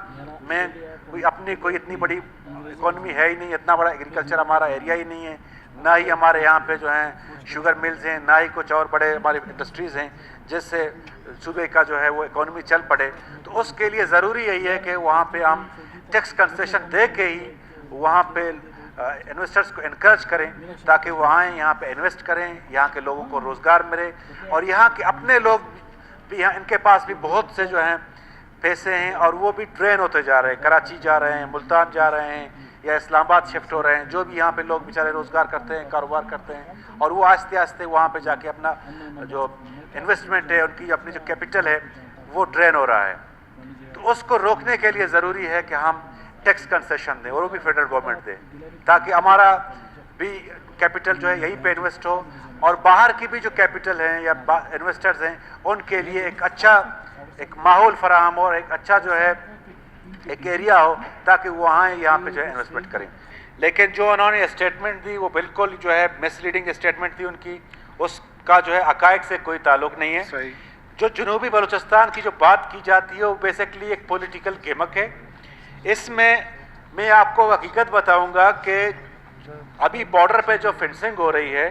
में कोई इतनी बड़ी इकोनॉमी है ही नहीं, इतना बड़ा एग्रीकल्चर हमारा एरिया ही नहीं है, ना ही हमारे यहाँ पे जो हैं शुगर मिल्स हैं, ना ही कुछ और बड़े हमारे इंडस्ट्रीज़ हैं जिससे सूबे का जो है वो इकोनॉमी चल पड़े। तो उसके लिए ज़रूरी यही है कि वहाँ पे हम टैक्स कंसेशन दे के ही वहाँ पे इन्वेस्टर्स को इनकरेज करें ताकि वो आएँ यहाँ पे इन्वेस्ट करें, यहाँ के लोगों को रोज़गार मिले और यहाँ के अपने लोग भी यहाँ इनके पास भी बहुत से जो हैं पैसे हैं और वो भी ट्रेन होते जा रहे हैं, कराची जा रहे हैं, मुल्तान जा रहे हैं या इस्लामाबाद शिफ्ट हो रहे हैं, जो भी यहाँ पे लोग बेचारे रोज़गार करते हैं, कारोबार करते हैं और वो आस्ते आस्ते वहाँ पे जाके अपना जो इन्वेस्टमेंट है, उनकी अपनी जो कैपिटल है वो ड्रेन हो रहा है। तो उसको रोकने के लिए ज़रूरी है कि हम टैक्स कंसेशन दें और वो भी फेडरल गवर्नमेंट दे ताकि हमारा भी कैपिटल जो है यहीं पे इन्वेस्ट हो और बाहर की भी जो कैपिटल हैं या इन्वेस्टर्स हैं उनके लिए एक अच्छा एक माहौल फराहम हो और एक अच्छा जो है एक एरिया हो ताकि वो आएँ यहाँ पे जो है इन्वेस्टमेंट करें। लेकिन जो उन्होंने स्टेटमेंट दी वो बिल्कुल जो है मिसलीडिंग स्टेटमेंट थी उनकी, उसका जो है हक़ाइक़ से कोई ताल्लुक़ नहीं है। जो जनूबी बलूचिस्तान की जो बात की जाती है वो बेसिकली एक पॉलिटिकल गेमक है। इसमें मैं आपको हकीकत बताऊंगा कि अभी बॉर्डर पे जो फेंसिंग हो रही है,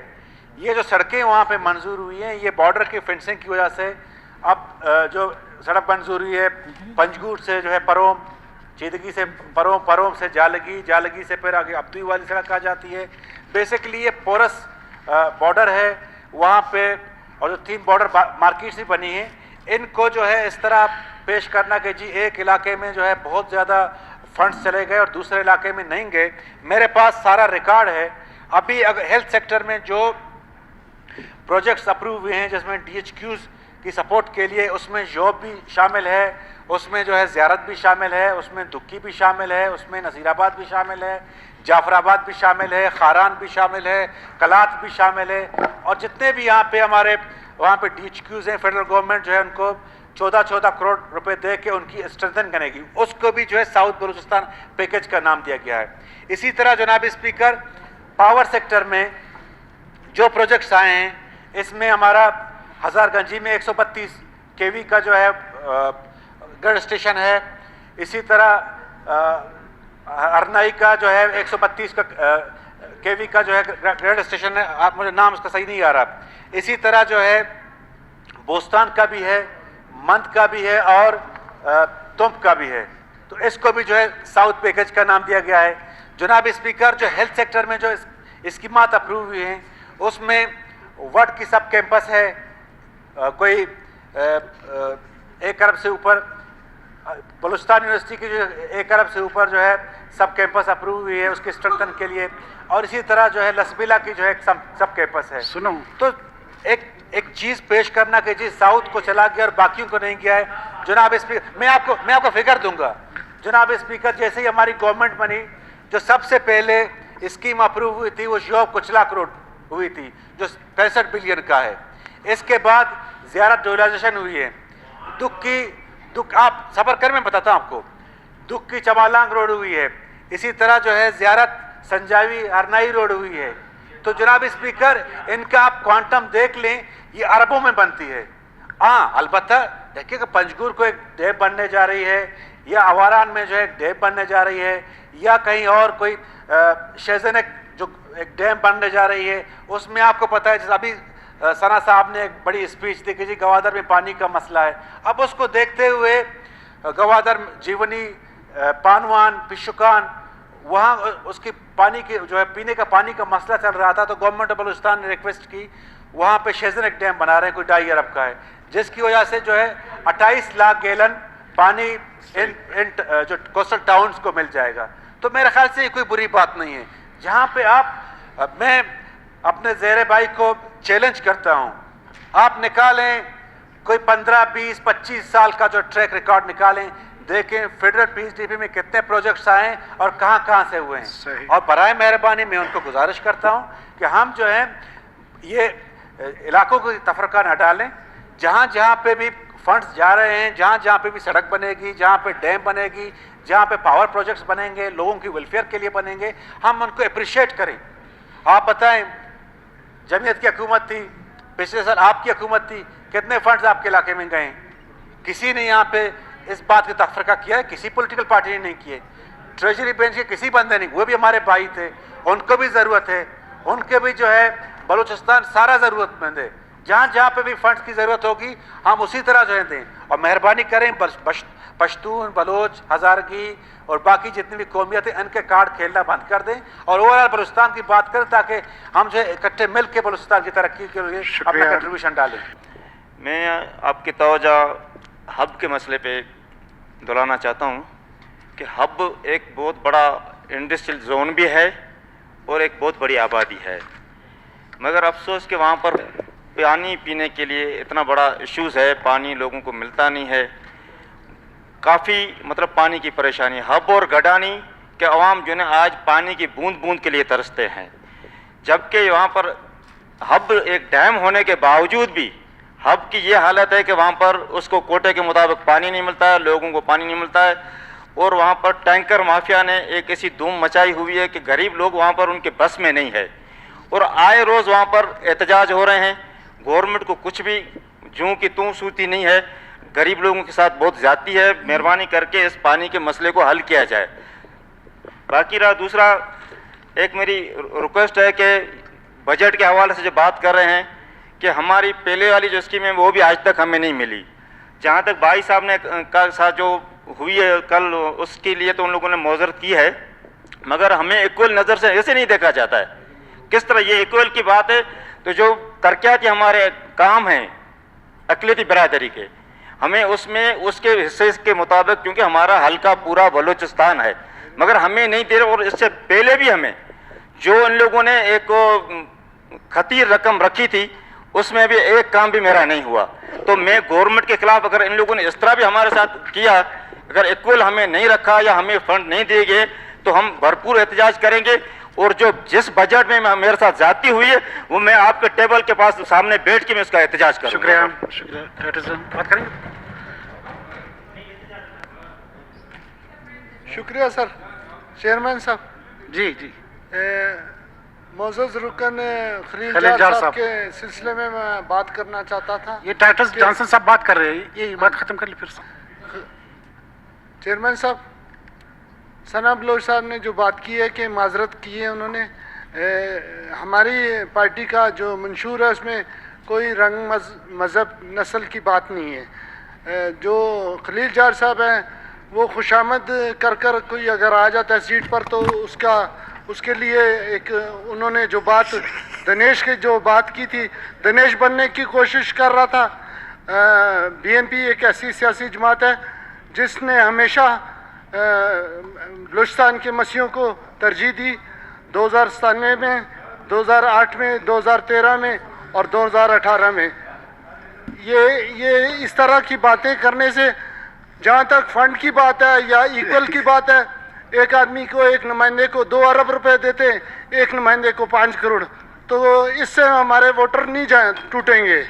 ये जो सड़कें वहाँ पे मंजूर हुई हैं, ये बॉर्डर की फेंसिंग की वजह से अब जो सड़क मंजूर हुई है पंजगुट से जो है परोम, चीदगी से परोम, परोम से जालगी, जालगी से फिर आगे अब्दुई वाली सड़क आ जाती है। बेसिकली ये पोरस बॉर्डर है वहाँ पे, और जो 3 बॉर्डर मार्केट्स भी बनी हैं, इनको जो है इस तरह पेश करना कि जी एक इलाके में जो है बहुत ज़्यादा फंड्स चले गए और दूसरे इलाके में नहीं गए। मेरे पास सारा रिकॉर्ड है। अभी अगर हेल्थ सेक्टर में जो प्रोजेक्ट्स अप्रूव हुए हैं जिसमें DHQs की सपोर्ट के लिए, उसमें जॉब भी शामिल है, उसमें जो है ज़ियारत भी शामिल है, उसमें दुक्की भी शामिल है, उसमें नज़ीराबाद भी शामिल है, जाफराबाद भी शामिल है, खारान भी शामिल है, कलात भी शामिल है। और जितने भी यहाँ पे हमारे वहाँ पे DHQs हैं, फेडरल गवर्नमेंट जो है उनको 14-14 करोड़ रुपए दे के उनकी स्ट्रेंथन करेगी, उसको भी जो है साउथ बलूचिस्तान पैकेज का नाम दिया गया है। इसी तरह जनाब स्पीकर, पावर सेक्टर में जो प्रोजेक्ट्स आए हैं, इसमें हमारा हज़ारगंजी में 132 kV का जो है ग्रिड स्टेशन है। इसी तरह अरनाई का जो है 132 kV का जो है ग्रिड स्टेशन है, आप मुझे नाम उसका सही नहीं आ रहा। इसी तरह जो है बोस्तान का भी है, मंद का भी है और तुंब का भी है। तो इसको भी जो है साउथ पैकेज का नाम दिया गया है। जनाब स्पीकर, जो हेल्थ सेक्टर में जो स्कीमात अप्रूव हुई हैं, उसमें वर्ड की सब कैंपस है, कोई 1 अरब से ऊपर, बलूचिस्तान यूनिवर्सिटी की जो 1 अरब से ऊपर जो है सब कैंपस अप्रूव हुई है उसके स्ट्रेंथन के लिए। और इसी तरह जो है लसबिला की जो है सब कैंपस है। सुनो, तो एक चीज़ पेश करना कि जी साउथ को चला गया और बाकियों को नहीं गया है। जनाब स्पीकर, मैं आपको फिगर दूंगा। जनाब स्पीकर, जैसे ही हमारी गवर्नमेंट बनी, जो सबसे पहले स्कीम अप्रूव हुई थी वो जॉब कुचला करोड़ हुई थी, जो 65 बिलियन का है। इसके बाद ज़ियारत डोलाइजेशन हुई है, दुख आप सफ़र कर, मैं बताता हूँ आपको, दुख की चमालांग रोड हुई है। इसी तरह जो है ज़ियारत संजावी अरनाई रोड हुई है। तो जनाब स्पीकर, इनका आप क्वांटम देख लें, ये अरबों में बनती है। हाँ, अलबत्ता देखिए कि पंजगुर को एक डैम बनने जा रही है, या अवारान में जो है एक डैम बनने जा रही है, या कहीं और कोई शेजन जो एक डैम बनने जा रही है, उसमें आपको पता है जैसे अभी सना साहब ने एक बड़ी स्पीच दी कि जी गवादर में पानी का मसला है। अब उसको देखते हुए गवादर, जीवनी, पानवान, पिशुकान, वहाँ उसकी पानी की जो है पीने का पानी का मसला चल रहा था। तो गवर्नमेंट ऑफ बलूचिस्तान ने रिक्वेस्ट की, वहाँ पे शेजन एक डैम बना रहे हैं, कोई 2.5 अरब का है, जिसकी वजह से जो है 28 लाख गैलन पानी इन जो कोस्टल टाउन्स को मिल जाएगा। तो मेरे ख्याल से ये कोई बुरी बात नहीं है। जहाँ पे मैं अपने ज़ेरे भाई को चैलेंज करता हूँ, आप निकालें कोई 15, 20, 25 साल का जो ट्रैक रिकॉर्ड निकालें, देखें फेडरल PHDP में कितने प्रोजेक्ट्स आए और कहाँ से हुए हैं। और बराए मेहरबानी मैं उनको गुजारिश करता हूँ कि हम जो है ये इलाकों को तफरका न डालें। जहाँ पे भी फंड्स जा रहे हैं, जहाँ पे भी सड़क बनेगी, जहाँ पे डैम बनेगी, जहाँ पे पावर प्रोजेक्ट्स बनेंगे, लोगों की वेलफेयर के लिए बनेंगे, हम उनको अप्रिशिएट करें। आप बताएं, जमीयत की हुकूमत थी, पिछले साल आपकी हुकूमत थी, कितने फंड्स आपके इलाके में गए? किसी ने यहाँ पे इस बात का तफरका किया है? किसी पॉलिटिकल पार्टी ने नहीं किए। ट्रेजरी बेंच के किसी बंदे नहीं, वो भी हमारे भाई थे, उनको भी ज़रूरत है, उनके भी जो है बलूचिस्तान सारा ज़रूरतमंद है। जहाँ पे भी फंड्स की ज़रूरत होगी हम उसी तरह जो है दें। और मेहरबानी करें, पश्तून, बलोच, हज़ारगी और बाकी जितनी भी कौमियत हैं, इनके कार्ड खेलना बंद कर दें और ओवरऑल बलूचिस्तान की बात करें, ताकि हम जो है इकट्ठे मिल के बलूचिस्तान की तरक्की के लिए अपना कंट्रीब्यूशन डालें। मैं आपकी तवज्जो हब के मसले पे दिलाना चाहता हूँ कि हब एक बहुत बड़ा इंडस्ट्रियल जोन भी है और एक बहुत बड़ी आबादी है, मगर अफसोस कि वहाँ पर पानी पीने के लिए इतना बड़ा इश्यूज़ है, पानी लोगों को मिलता नहीं है, काफ़ी मतलब पानी की परेशानी। हब और गडानी के अवाम जो है आज पानी की बूंद बूंद के लिए तरसते हैं, जबकि वहाँ पर हब एक डैम होने के बावजूद भी हब की ये हालत है कि वहाँ पर उसको कोटे के मुताबिक पानी नहीं मिलता है, लोगों को पानी नहीं मिलता है। और वहाँ पर टैंकर माफिया ने एक ऐसी धूम मचाई हुई है कि गरीब लोग वहाँ पर उनके बस में नहीं है और आए रोज़ वहाँ पर एहतजाज हो रहे हैं। गवर्नमेंट को कुछ भी जूं की तूं सूती नहीं है, गरीब लोगों के साथ बहुत ज़्यादती है। मेहरबानी करके इस पानी के मसले को हल किया जाए। बाकी रहा दूसरा, एक मेरी रिक्वेस्ट है कि बजट के हवाले से जो बात कर रहे हैं कि हमारी पहले वाली जो स्कीम है वो भी आज तक हमें नहीं मिली। जहाँ तक भाई साहब ने का साथ जो हुई है कल, उसके लिए तो उन लोगों ने मौजरत की है, मगर हमें इक्वल नज़र से ऐसे नहीं देखा जाता है। किस तरह ये इक्वल की बात है, तो जो तरक्याती हमारे काम हैं अक़लियती बरादरी के, हमें उसमें उसके हिस्से के मुताबिक, क्योंकि हमारा हल्का पूरा बलूचिस्तान है, मगर हमें नहीं दे रहे। और इससे पहले भी हमें जो इन लोगों ने एक खतीर रकम रखी थी उसमें भी एक काम भी मेरा नहीं हुआ। तो मैं गवर्नमेंट के खिलाफ, अगर इन लोगों ने इस तरह भी हमारे साथ किया, अगर इक्वल हमें नहीं रखा या हमें फंड नहीं दिए गए, तो हम भरपूर एहतजाज करेंगे। और जो जिस बजट में मेरे साथ ज्यादती हुई है वो मैं आपके टेबल के पास सामने बैठ के मैं उसका एहतजाज करूंगा। शुक्रिया, शुक्रिया। बात करेंगे। शुक्रिया सर। चेयरमैन साहब जी जी, मोअज़्ज़ज़ रुकन खलील खलील जाट साहब साहब के सिलसिले में मैं बात करना चाहता था। ये टाइटस जॉनसन साहब बात कर रहे हैं, ये बात खत्म कर ली फिर से। चेयरमैन साहब, सना बलोच साहब ने जो बात की है कि माजरत की है उन्होंने, हमारी पार्टी का जो मंशूर है उसमें कोई रंग मज़हब नस्ल की बात नहीं है। जो खलील जाट साहब हैं वो खुशामद कर कर कोई अगर आ जाता है सीट पर तो उसके लिए एक उन्होंने जो बात दिनेश की जो बात की थी, दिनेश बनने की कोशिश कर रहा था। बीएनपी एक ऐसी सियासी जमात है जिसने हमेशा बलूचिस्तान के मसीहों को तरजीह दी। 2097 में, 2008 में, 2013 में और 2018 में। ये इस तरह की बातें करने से, जहाँ तक फंड की बात है या इक्वल की बात है, एक आदमी को, एक नुमाइंदे को 2 अरब रुपए देते, एक नुमाइंदे को 5 करोड़, तो इससे हमारे वोटर नहीं टूटेंगे।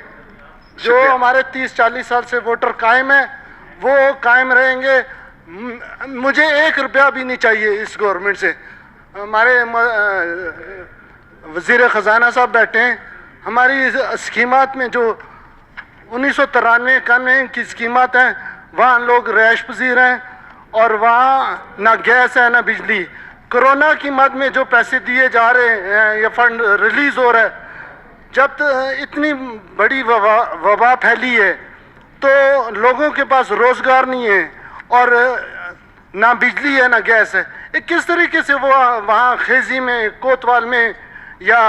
जो हमारे 30-40 साल से वोटर कायम है वो कायम रहेंगे। मुझे 1 रुपया भी नहीं चाहिए इस गवर्नमेंट से। हमारे वज़ीर ख़जाना साहब बैठे हैं, हमारी स्कीमात में जो 1993-91 की स्कीमात हैं वहाँ लोग रैश पजीर हैं और वहाँ ना गैस है ना बिजली। कोरोना की मद में जो पैसे दिए जा रहे हैं या फंड रिलीज़ हो रहा है, जब इतनी बड़ी वबा फैली है तो लोगों के पास रोज़गार नहीं है और ना बिजली है ना गैस है। किस तरीके से वो वहाँ खेजी में, कोतवाल में या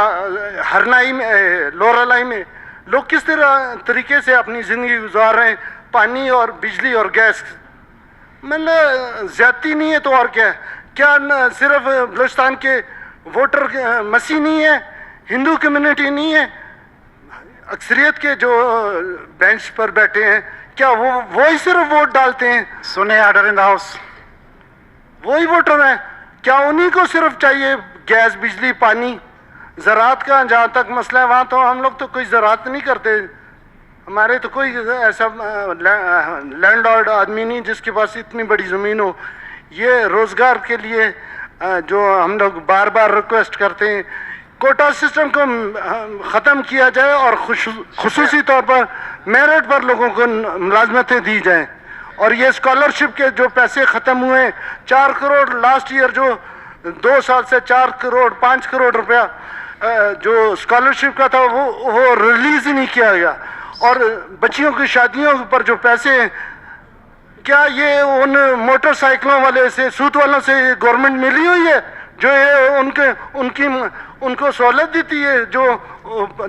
हरनाई में, लोरालाई में लोग किस तरीके से अपनी ज़िंदगी गुजार रहे हैं, पानी और बिजली और गैस। मतलब ज़्यादती नहीं है तो और क्या है? क्या सिर्फ बलूचिस्तान के वोटर मसीह नहीं है, हिंदू कम्युनिटी नहीं है, अक्सरियत के जो बेंच पर बैठे हैं क्या वो ही सिर्फ वोट डालते हैं? सुने ऑर्डर इन द हाउस। वही वोटर हैं क्या? उन्हीं को सिर्फ चाहिए गैस, बिजली, पानी? ज़राअत का जहाँ तक मसला है वहाँ तो हम लोग तो कोई ज़राअत नहीं करते। हमारे तो कोई ऐसा लैंड लॉर्ड आदमी नहीं जिसके पास इतनी बड़ी ज़मीन हो। ये रोज़गार के लिए जो हम लोग बार बार रिक्वेस्ट करते हैं, कोटा सिस्टम को ख़त्म किया जाए और खुसूसी तौर पर मेरिट पर लोगों को मुलाजमतें दी जाएं। और ये स्कॉलरशिप के जो पैसे ख़त्म हुए, 4 करोड़ लास्ट ईयर, जो 2 साल से 4 करोड़ 5 करोड़ रुपया जो स्कॉलरशिप का था वो रिलीज़ ही नहीं किया गया। और बच्चियों की शादियों पर जो पैसे हैं, क्या ये उन मोटरसाइकिलों वाले से, सूत वालों से गवर्नमेंट मिली हुई है जो ये उनको सहूलत देती है? जो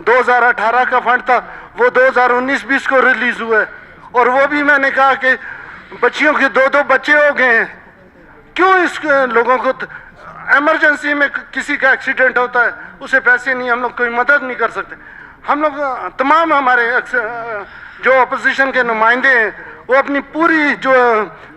2018 का फंड था वो 2019-20 को रिलीज़ हुआ है और वो भी मैंने कहा कि बच्चियों के 2-2 बच्चे हो गए हैं। क्यों इस लोगों को एमरजेंसी में किसी का एक्सीडेंट होता है उसे पैसे नहीं, हम लोग कोई मदद नहीं कर सकते? हम लोग तमाम हमारे जो अपोजिशन के नुमाइंदे हैं वो अपनी पूरी जो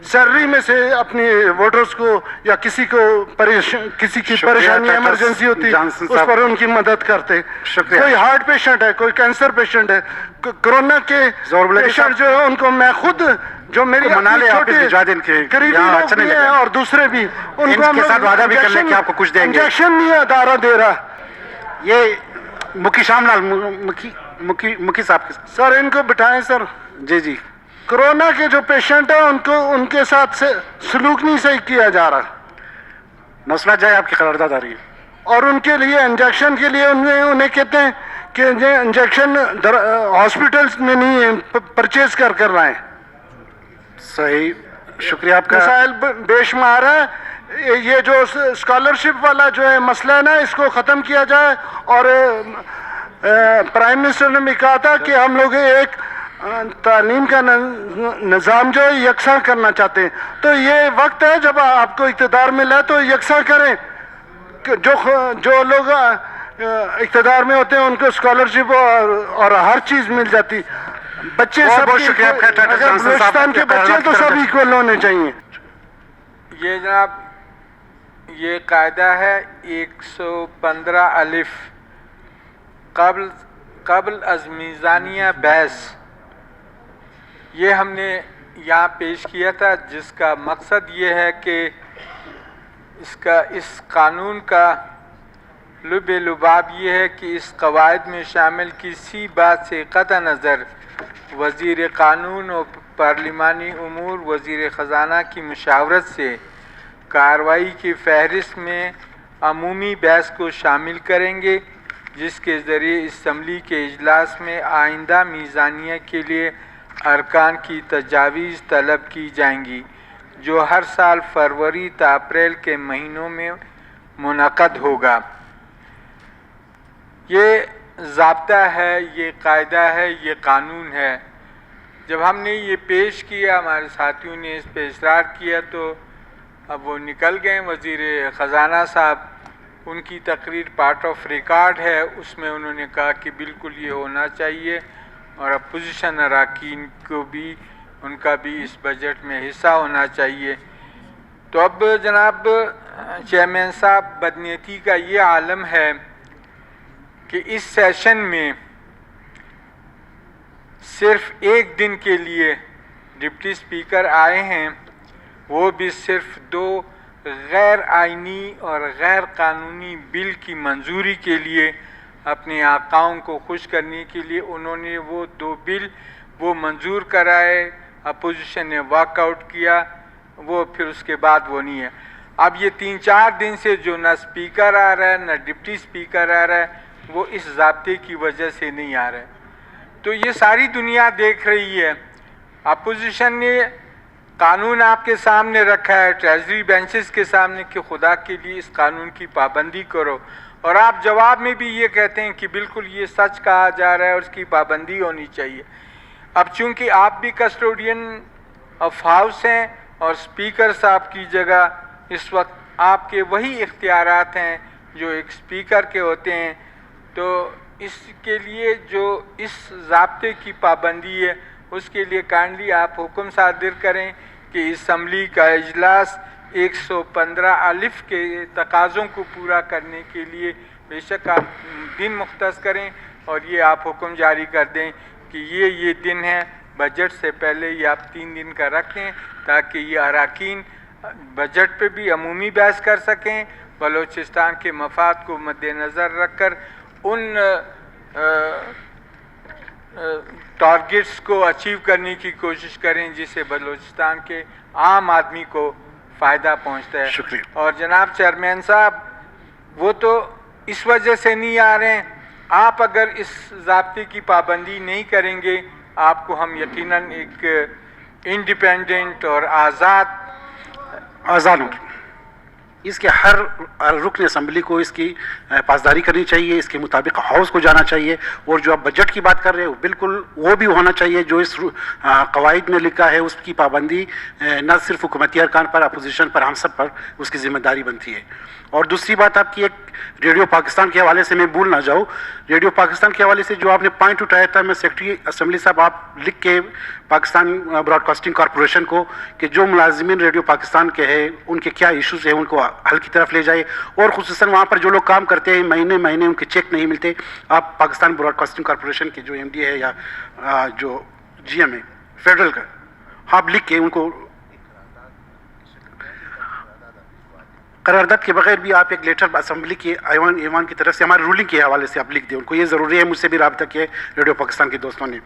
सैलरी में से अपनी वोटर्स को या किसी की परेशानी एमरजेंसी होती है उस पर उनकी मदद करते। कोई हार्ट पेशेंट है, कोई कैंसर पेशेंट है, कोरोना के पेशेंट जो है उनको मैं खुद, जो मेरी छोटे करीबी लोग भी हैं और दूसरे भी, उनको साथ वादा भी कर ले कि आपको कुछ देंगे। इंजेक्शन नहीं अदारा दे रहा। ये मुखी श्यामलाल मुखी साहब के सर, इनको बिठाएं सर। जी जी। कोरोना के जो पेशेंट है उनके साथ से सलूक नहीं सही किया जा रहा। नौसला जाए आपकी करारदाद आ रही है। और उनके लिए इंजेक्शन के लिए उन्हें कहते हैं कि इंजेक्शन हॉस्पिटल्स में नहीं है, परचेज कर लाएं। सही, शुक्रिया आपका। मिसाइल बेशुमार है। ये जो स्कॉलरशिप वाला जो है मसला है ना, इसको ख़त्म किया जाए। और प्राइम मिनिस्टर ने भी कहा था कि हम लोग एक तालीम का निज़ाम जो है यकसा करना चाहते हैं। तो ये वक्त है जब आपको इक़्तिदार मिला तो यकसा करें। जो लोग इक़्तिदार में होते हैं उनको स्कॉलरशिप और हर चीज़ मिल जाती। बच्चे सब, बहुत शुक्रिया आपका। अगर बलूचिस्तान के बच्चे तो सब इक्वल होने चाहिए। ये जनाब, ये कायदा है 115 अलिफ कबल अज़ मीज़ानिया बहस, ये हमने यहाँ पेश किया था, जिसका मकसद ये है कि इस कानून का लुबाब ये है कि इस कवायद में शामिल किसी बात से क़तई नज़र वज़ीर क़ानून और पार्लिमानी उमूर वज़ीर ख़ज़ाना की मुशावरत से कार्रवाई की फहरिस्त में अमूमी बहस को शामिल करेंगे, जिसके ज़रिए इसम्बली के इजलास में आइंदा मीज़ानिया के लिए अरकान की तजावीज़ तलब की जाएंगी, जो हर साल फरवरी ta अप्रैल के महीनों में मुनक़द होगा। ये ज़ाब्ता है, ये कायदा है, ये कानून है। जब हमने ये पेश किया, हमारे साथियों ने इस पे इसरार किया, तो अब वो निकल गए। वज़ीर ख़ज़ाना साहब, उनकी तकरीर पार्ट ऑफ रिकॉर्ड है, उसमें उन्होंने कहा कि बिल्कुल ये होना चाहिए और अपोजिशन अरकान को भी, उनका भी इस बजट में हिस्सा होना चाहिए। तो अब जनाब चेयरमैन साहब, बदनीयती का ये आलम है कि इस सेशन में सिर्फ एक दिन के लिए डिप्टी स्पीकर आए हैं, वो भी सिर्फ 2 गैर आइनी और गैर कानूनी बिल की मंजूरी के लिए, अपने आकाओं को खुश करने के लिए उन्होंने वो 2 बिल वो मंजूर कराए। अपोजिशन ने वॉकआउट किया, वो फिर उसके बाद वो नहीं है। अब ये 3-4 दिन से जो ना स्पीकर आ रहा है ना डिप्टी स्पीकर आ रहा है, वो इस ज़ाब्ते की वजह से नहीं आ रहा है। तो ये सारी दुनिया देख रही है। अपोजिशन ने कानून आपके सामने रखा है, ट्रेजरी बेंचेस के सामने, कि खुदा के लिए इस कानून की पाबंदी करो, और आप जवाब में भी ये कहते हैं कि बिल्कुल ये सच कहा जा रहा है और उसकी पाबंदी होनी चाहिए। अब चूंकि आप भी कस्टोडियन ऑफ हाउस हैं और स्पीकर साहब की जगह इस वक्त आपके वही इख्तियारात हैं जो एक स्पीकर के होते हैं, तो इसके लिए जो इस ज़ाब्ते की पाबंदी है, उसके लिए काइंडली आप हुक्म सादिर करें कि असम्बली का इजलास 115 अलिफ के तकाज़ों को पूरा करने के लिए बेशक आप दिन मुख्तस करें, और ये आप हुक्म जारी कर दें कि ये दिन है, बजट से पहले ये आप 3 दिन का रखें, ताकि ये अरकान बजट पे भी अमूमी बहस कर सकें, बलूचिस्तान के मफाद को मद्देनज़र रखकर उन टारगेट्स को अचीव करने की कोशिश करें जिससे बलूचिस्तान के आम आदमी को फ़ायदा पहुंचता है। शुक्रिया। और जनाब चेयरमैन साहब, वो तो इस वजह से नहीं आ रहे हैं, आप अगर इस ज़ाब्ते की पाबंदी नहीं करेंगे, आपको हम यकीनन एक इंडिपेंडेंट और आज़ाद इसके हर रुकन असम्बली को इसकी पासदारी करनी चाहिए, इसके मुताबिक हाउस को जाना चाहिए, और जो आप बजट की बात कर रहे हो बिल्कुल वो भी होना चाहिए जो इस कवायद में लिखा है, उसकी पाबंदी न सिर्फ हुकूमती अरकान पर, अपोजिशन पर, हम सब पर उसकी ज़िम्मेदारी बनती है। और दूसरी बात आपकी एक रेडियो पाकिस्तान के हवाले से मैं भूल ना जाऊँ, रेडियो पाकिस्तान के हवाले से जो आपने पॉइंट उठाया था, मैं सेक्रेटरी असम्बली साहब आप लिख के पाकिस्तान ब्रॉडकास्टिंग कॉरपोरेशन को कि जो मुलाजिमिन रेडियो पाकिस्तान के हैं उनके क्या इश्यूज़ हैं उनको हल की तरफ ले जाए, और खुसूसन वहाँ पर जो लोग काम करते हैं महीने महीने उनके चेक नहीं मिलते, आप पाकिस्तान ब्रॉडकास्टिंग कॉरपोरेशन के जो MD है या जो GM है फेडरल का, आप लिख के उनको करारदाद के बगैर भी आप एक लेटर असम्बली के ऐवान की तरफ से हमारे रूलिंग के हवाले से आप लिख दें, उनको ये ज़रूरी है। मुझसे भी रब्ता किया रेडियो पाकिस्तान के दोस्तों ने।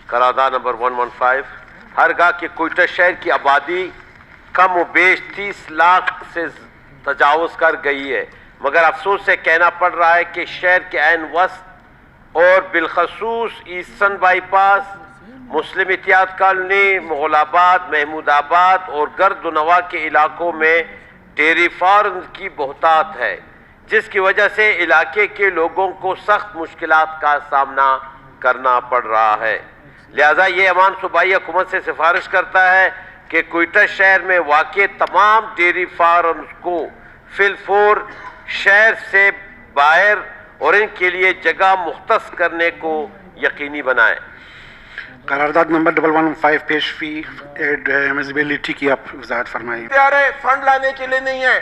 करारदाद नंबर 115, हरगाह के कोयटा शहर की आबादी कम व बेश 30 लाख से تجاوز کر گئی ہے، مگر افسوس سے کہنا پڑ رہا ہے کہ شہر کے عین وسط اور بالخصوص ایسٹرن بائی پاس، مسلم اتحاد کالونی، مغل آباد، محمود آباد اور گرد و نواح کے علاقوں میں ڈیری فارم کی بہتات ہے، جس کی وجہ سے علاقے کے لوگوں کو سخت مشکلات کا سامنا کرنا پڑ رہا ہے۔ لہٰذا یہ ایوان صوبائی حکومت سے سفارش کرتا ہے کہ کوئٹہ شہر میں واقع تمام ڈیری فارمز کو فی الفور شہر سے باہر اور ان کے لیے جگہ مختص کرنے کو یقینی بنائیں۔ قرارداد نمبر 115 پیش فی ایڈمیسیبلٹی کی آپ وضاحت فرمائیے۔ فنڈ لانے کے لیے نہیں ہے۔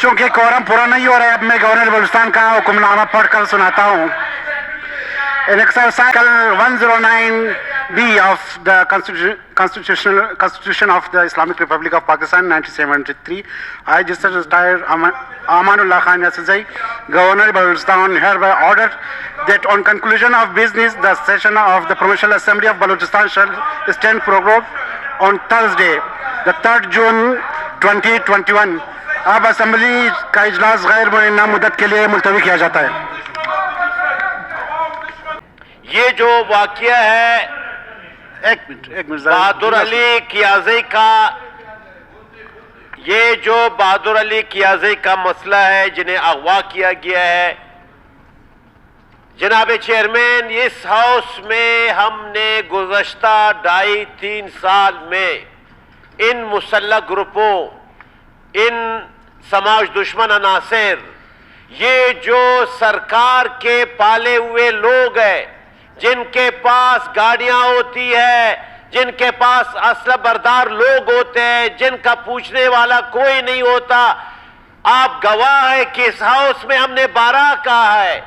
چونکہ کورم پورا نہیں ہو رہا ہے، اب میں گورنر بلوچستان کا حکم نامہ پڑھ کر سناتا ہوں۔ In exercise 109B of the Constitution of the Islamic Republic of Pakistan 1973, I just retired Amanullah Khan Yasuzai, Governor Balochistan, hereby ordered that on conclusion of business, the session of the Provincial Assembly of Balochistan shall stand prorogued on Thursday, the 3rd June 2021. اب assembly کا اجلاس غیر معینہ مدت کے لیے ملتوی کیا جاتا ہے۔ یہ جو واقعہ ہے ایک منٹ بہادر علی قیاضی کا، یہ جو بہادر علی قیاضی کا مسئلہ ہے جنہیں اغوا کیا گیا ہے، جناب چیئرمین، اس ہاؤس میں ہم نے گزشتہ 2.5-3 سال میں ان مسلح گروپوں، ان سماج دشمن عناصر، یہ جو سرکار کے پالے ہوئے لوگ ہیں، جن کے پاس گاڑیاں ہوتی ہے، جن کے پاس اسلحہ بردار لوگ ہوتے ہیں، جن کا پوچھنے والا کوئی نہیں ہوتا، آپ گواہ ہیں کہ اس ہاؤس میں ہم نے 12 کہا ہے،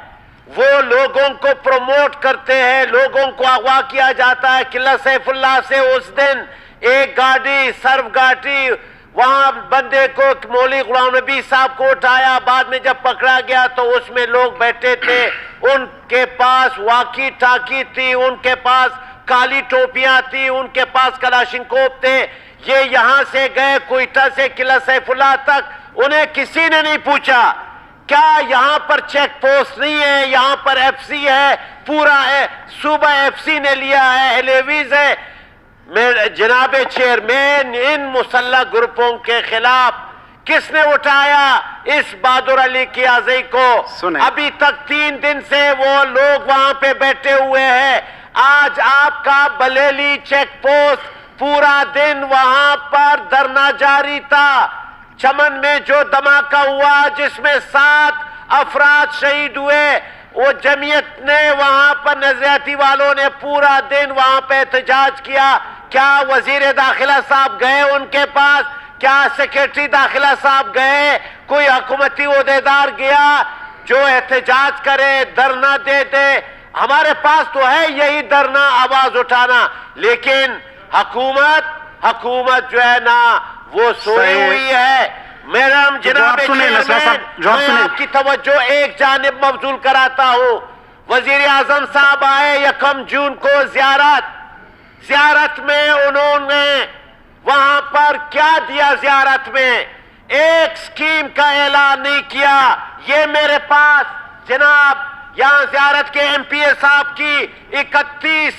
وہ لوگوں کو پروموٹ کرتے ہیں، لوگوں کو اغوا کیا جاتا ہے۔ قلعہ سیف اللہ سے اس دن ایک گاڑی سرو گاڑی وہاں بندے کو مولوی غلام نبی صاحب کو اٹھایا، بعد میں جب پکڑا گیا تو اس میں لوگ بیٹھے تھے، ان کے پاس واکی ٹاکی تھی، ان کے پاس کالی ٹوپیاں تھی، ان کے پاس کلاشنکوف تھے۔ یہ یہاں سے گئے کوئٹہ سے قلعہ سیف اللہ تک، انہیں کسی نے نہیں پوچھا کیا یہاں پر چیک پوسٹ نہیں ہے، یہاں پر ایف سی ہے، پورا ہے صوبہ ایف سی نے لیا ہے، ایلیویز ہے۔ جناب چیئرمین، ان مسلح گروپوں کے خلاف کس نے اٹھایا اس بہادر علی قیاضی کو؟ ابھی تک 3 دن سے وہ لوگ وہاں پہ بیٹھے ہوئے ہیں۔ آج آپ کا بلیلی چیک پوسٹ پورا دن وہاں پر دھرنا جاری تھا۔ چمن میں جو دھماکہ ہوا جس میں 7 افراد شہید ہوئے، وہ جمعیت نے وہاں پر نظریاتی والوں نے پورا دن وہاں پہ احتجاج کیا۔ کیا وزیر داخلہ صاحب گئے ان کے پاس؟ کیا سیکریٹری داخلہ صاحب گئے؟ کوئی حکومتی عہدیدار گیا جو احتجاج کرے، دھرنا دے دے؟ ہمارے پاس تو ہے یہی دھرنا، آواز اٹھانا، لیکن حکومت جو ہے نا وہ سوئی ہوئی ہے۔ میڈم جناب میں آپ کی توجہ ایک جانب مبذول کراتا ہوں۔ وزیر اعظم صاحب آئے 1 جون کو زیارت میں، انہوں نے وہاں پر کیا دیا؟ زیارت میں ایک سکیم کا اعلان نہیں کیا۔ یہ میرے پاس جناب یہاں زیارت کے ایم پی اے صاحب کی 31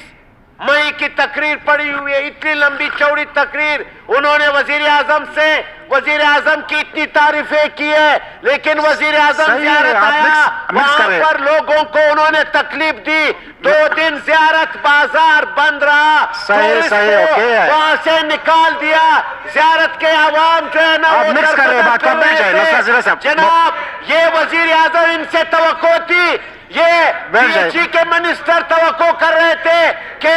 مئی کی تقریر پڑی ہوئی ہے، اتنی لمبی چوڑی تقریر۔ انہوں نے وزیر اعظم سے वजीर आजम की इतनी तारीफें की है, लेकिन वजीर आजम ज़ियारत आया, वहां पर लोगों को उन्होंने तकलीफ दी। 2 दिन ज़ियारत बाजार बंद रहा, वहां से निकाल दिया। ज़ियारत के आवाम जो है ना वो जनाब, ये वजीर आजम इनसे तवक्को थी, ये पीएचई के मिनिस्टर तवक्को कर रहे थे कि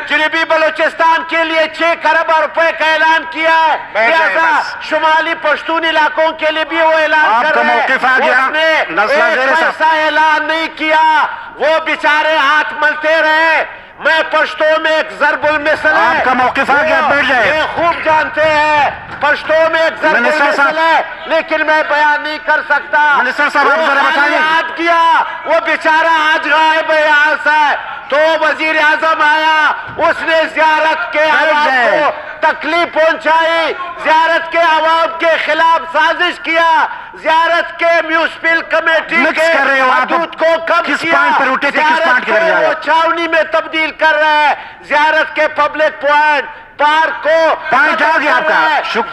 जनूबी बलूचिस्तान के लिए 6 खरब रुपए का ऐलान किया है, लिहाजा शुमाली पश्तून इलाकों के लिए भी वो ऐलान कर रहे हैं। उसने ऐसा ऐलान नहीं किया, वो बेचारे हाथ मलते रहे। मैं पश्तो में एक ज़रबुल मिसल है, आपका मौक़िफ़ आ गया, बैठ जाए। ये खूब जानते हैं पश्तो में एक ज़रबुल मिसल है, लेकिन मैं बयान नहीं कर सकता। मिनिस्टर साहब आप जरा बताइए। याद किया, वो बेचारा आज गायब है यहाँ से। तो वजीर आजम आया, उसने ज़ियारत के आवाम को तकलीफ पहुंचाई, ज़ियारत के आवाम के खिलाफ साजिश किया, ज़ियारत के म्यूनिसिपल कमेटी के हदूद को कम किया, ज़ियारत को वो छावनी में तब्दील कर रहे हैं, ज़ियारत के पब्लिक पार्क को पॉइंट आ गया आपका।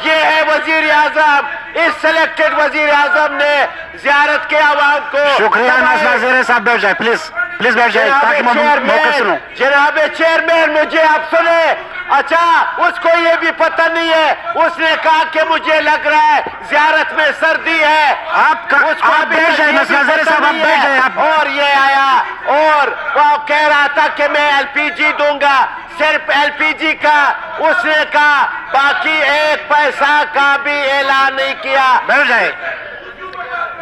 ये है वजीर आजम, इस सिलेक्टेड वजीर आजम ने ज़ियारत के आवाम को। शुक्रिया वजीर साहब, बैठ जाए प्लीज, प्लीज बैठ जाए ताकि मौका सुनो। जनाब चेयरमैन, मुझे आप सुने। अच्छा, उसको ये भी पता नहीं है, उसने कहा कि मुझे लग रहा है ज़ियारत में सर्दी है। आप बैठ जाए वजीर साहब, आप बैठ जाए आप। और ये आया और वो कह रहा था कि मैं एलपीजी दूंगा, सिर्फ एलपीजी का, उसने कहा बाकी 1 पैसा का भी ऐलान नहीं किया। बैठ जाए,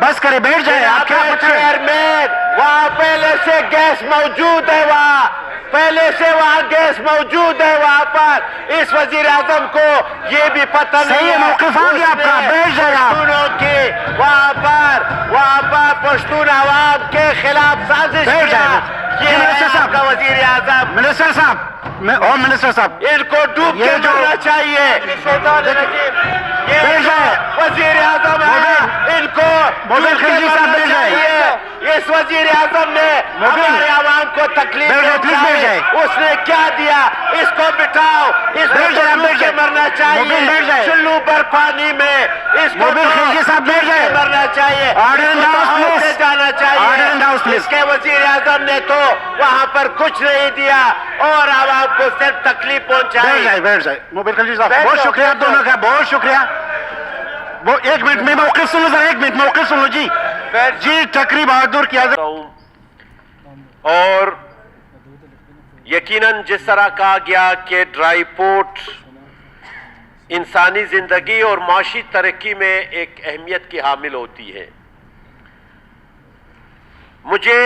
बस करे, बैठ जाए। आप क्या चेयरमैन, वहाँ पहले से गैस मौजूद है, वहाँ पहले से वहाँ गैस मौजूद है वहाँ पर। इस वजीर आजम को ये भी पता नहीं है मौक़िफ़ आ गया आपका, बैठ जाए आप। पश्तूनों की वहाँ पर पश्तून आवाम के खिलाफ साजिश किया। ये है आपका वजीर आजम। मिनिस्टर साहब, होम मिनिस्टर साहब, इनको डूब के मरना चाहिए। ये वजीर आजम है, इनको मोबिल खिलजी साहब बैठ जाए। इस वजीर आजम ने हमारे आवाम को तकलीफ दी, उसने क्या दिया? इसको बिठाओ, इसको डूब के मरना चाहिए चुल्लू पर पानी में, इसको मोबिल खिलजी साहब बैठ जाए, मरना चाहिए, जाना चाहिए। इसके वजीर आजम ने तो वहाँ पर कुछ नहीं दिया और आवाम को सिर्फ तकलीफ पहुंचाई। बैठ जाए, बैठ जाए। मोबिल खिलजी साहब, बहुत शुक्रिया आप दोनों का, बहुत शुक्रिया। वो 1 मिनट में मौक़िफ़ सुन लो जरा, 1 मिनट मौक़िफ़ सुन लो जी। जी चक्री बहादुर की और यकीनन जिस तरह कहा गया कि ड्राई पोर्ट इंसानी जिंदगी और माशी तरक्की में एक अहमियत की हामिल होती है। मुझे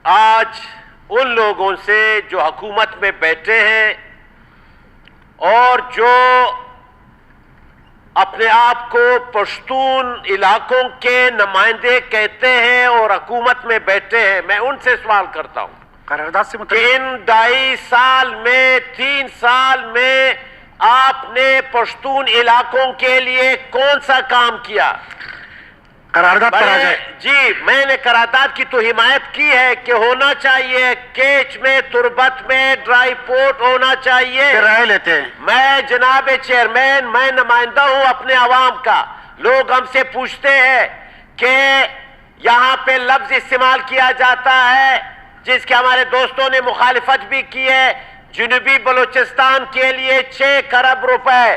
आज उन लोगों से जो हुकूमत में बैठे हैं और जो अपने आप को पश्तून इलाकों के नुमाइंदे कहते हैं और हुकूमत में बैठे हैं, मैं उनसे सवाल करता हूं करारदाद से कि इन 2.5 साल में 3 साल में आपने पश्तून इलाकों के लिए कौन सा काम किया? करारदाद पर आ जाए। जी, मैंने करारदाद की तो हिमायत की है कि होना चाहिए, केच में, तुरबत में ड्राई पोर्ट होना चाहिए। राय लेते हैं। मैं जनाब चेयरमैन, मैं नुमाइंदा हूं अपने आवाम का। लोग हमसे पूछते हैं कि यहाँ पे लफ्ज इस्तेमाल किया जाता है जिसके हमारे दोस्तों ने मुखालिफत भी की है, जनूबी बलूचिस्तान के लिए 6 खरब रुपए,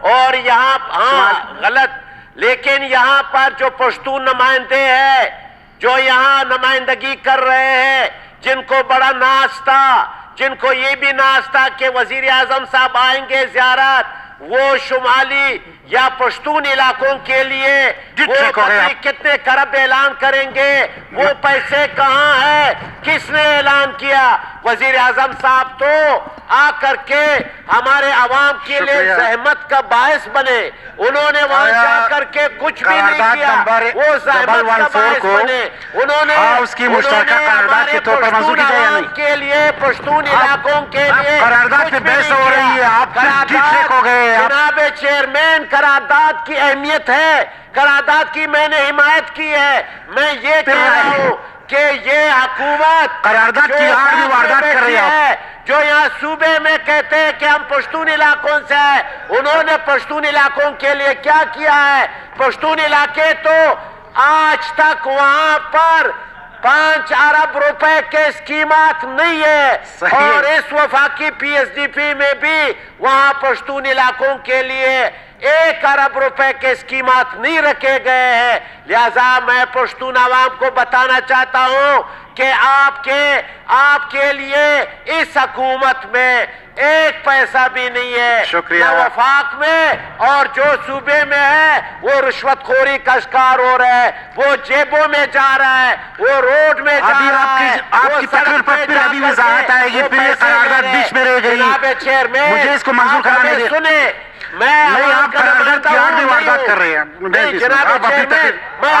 और यहाँ हाँ गलत, लेकिन यहाँ पर जो पश्तून नुमाइंदे हैं जो यहाँ नुमाइंदगी कर रहे हैं, जिनको बड़ा नाज था, जिनको ये भी नाज था कि वजीर आजम साहब आएंगे ज़ियारत, वो शुमाली या पश्तून इलाकों के लिए वो कितने खरब ऐलान करेंगे, वो पैसे कहाँ है, किसने ऐलान किया? वजीर आजम साहब तो आकर के हमारे आवाम के लिए जहमत का बायस बने, उन्होंने वहां जाकर के कुछ भी नहीं किया, वो जहमत का बायस बने, उन्होंने उसकी मुश्तरका करारदाद के तौर पर मंजूर की जाए नहीं के लिए, पश्तून इलाकों के लिए करारदाद पे बहस हो रही है। आप हो गए जनाब चेयरमैन, करारदाद की अहमियत है, करारदाद की मैंने हिमायत की है। मैं ये कह रहा हूँ کہ یہ حکومت قرارداد کی آڑ میں واردات کر رہی ہے جو یہاں صوبے میں کہتے ہیں کہ ہم پشتون علاقوں سے ہیں. انہوں نے پشتون علاقوں کے لیے کیا کیا ہے؟ پشتون علاقے تو آج تک وہاں پر 5 ارب روپے کے اسکیمات نہیں ہے اور اس وفاقی پی ایس ڈی پی میں بھی وہاں پشتون علاقوں کے لیے 1 ارب روپے کے اسکیمات نہیں رکھے گئے ہیں. لہذا میں پشتون عوام کو بتانا چاہتا ہوں کہ آپ کے لیے اس حکومت میں 1 پیسہ بھی نہیں ہے. شکریہ. نہ وفاق میں اور جو صوبے میں ہے وہ رشوت خوری کا شکار ہو رہا ہے, وہ جیبوں میں جا رہا ہے, وہ روڈ میں جا رہا ہے. آپ کی تقریر پر پھر ابھی وضاحت آئے گی, پھر یہ قرارداد بیچ میں رہ گئی. جناب چیئرمین, مجھے اس کو منظور کرانے دیں. سنیں, میں آپ قرارداد کی آڑ میں واردات کر رہے ہیں. جناب چیئرمین, میں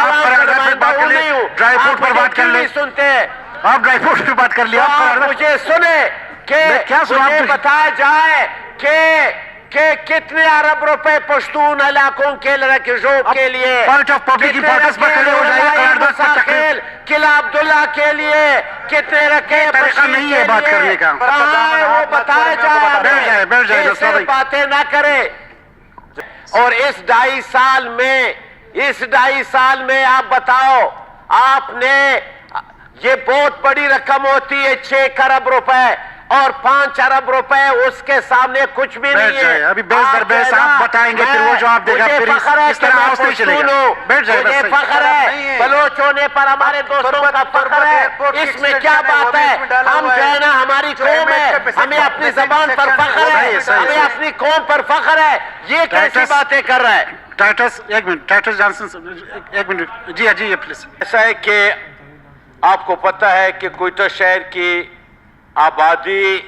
ڈرائی فروٹ پر بات کر لیں. سنتے ہیں, آپ ڈرائی فروٹ پر بات کر لیں. مجھے سنیں کہ مجھے بتایا جائے کہ کتنے ارب روپے پشتون علاقوں کے کے لیے, پارٹ آف پبلک امپورٹنس پر کھڑے ہو جائے قرارداد قلعہ عبداللہ کے لیے کتنے رکھے. طریقہ نہیں ہے بات کرنے کا, وہ بتایا جائے, بیٹھ جائے ایسے باتیں نہ کرے. اور اس 2.5 سال میں آپ بتاؤ, آپ نے یہ بہت بڑی رقم ہوتی ہے 6 ارب روپے اور 5 ارب روپے اس کے سامنے کچھ بھی نہیں ہے. ابھی بیس در بیس آپ بتائیں گے, پھر وہ جواب دے گا. پھر اس طرح ہاؤس نہیں چلے گا. بیٹھ جائے, مجھے فخر ہے بلوچ ہونے پر, ہمارے دوستوں کا فخر ہے. اس میں کیا بات ہے؟ ہم جو ہے نا, ہماری قوم ہے, ہمیں اپنی زبان پر فخر ہے, ہمیں اپنی قوم پر فخر ہے. یہ کیسی باتیں کر رہا ہے؟ ٹائٹس, ایک منٹ, ٹائٹس جانسن, ایک منٹ. جی جی پلیز. ایسا ہے کہ آپ کو پتہ ہے کہ کوئٹہ شہر کی آبادی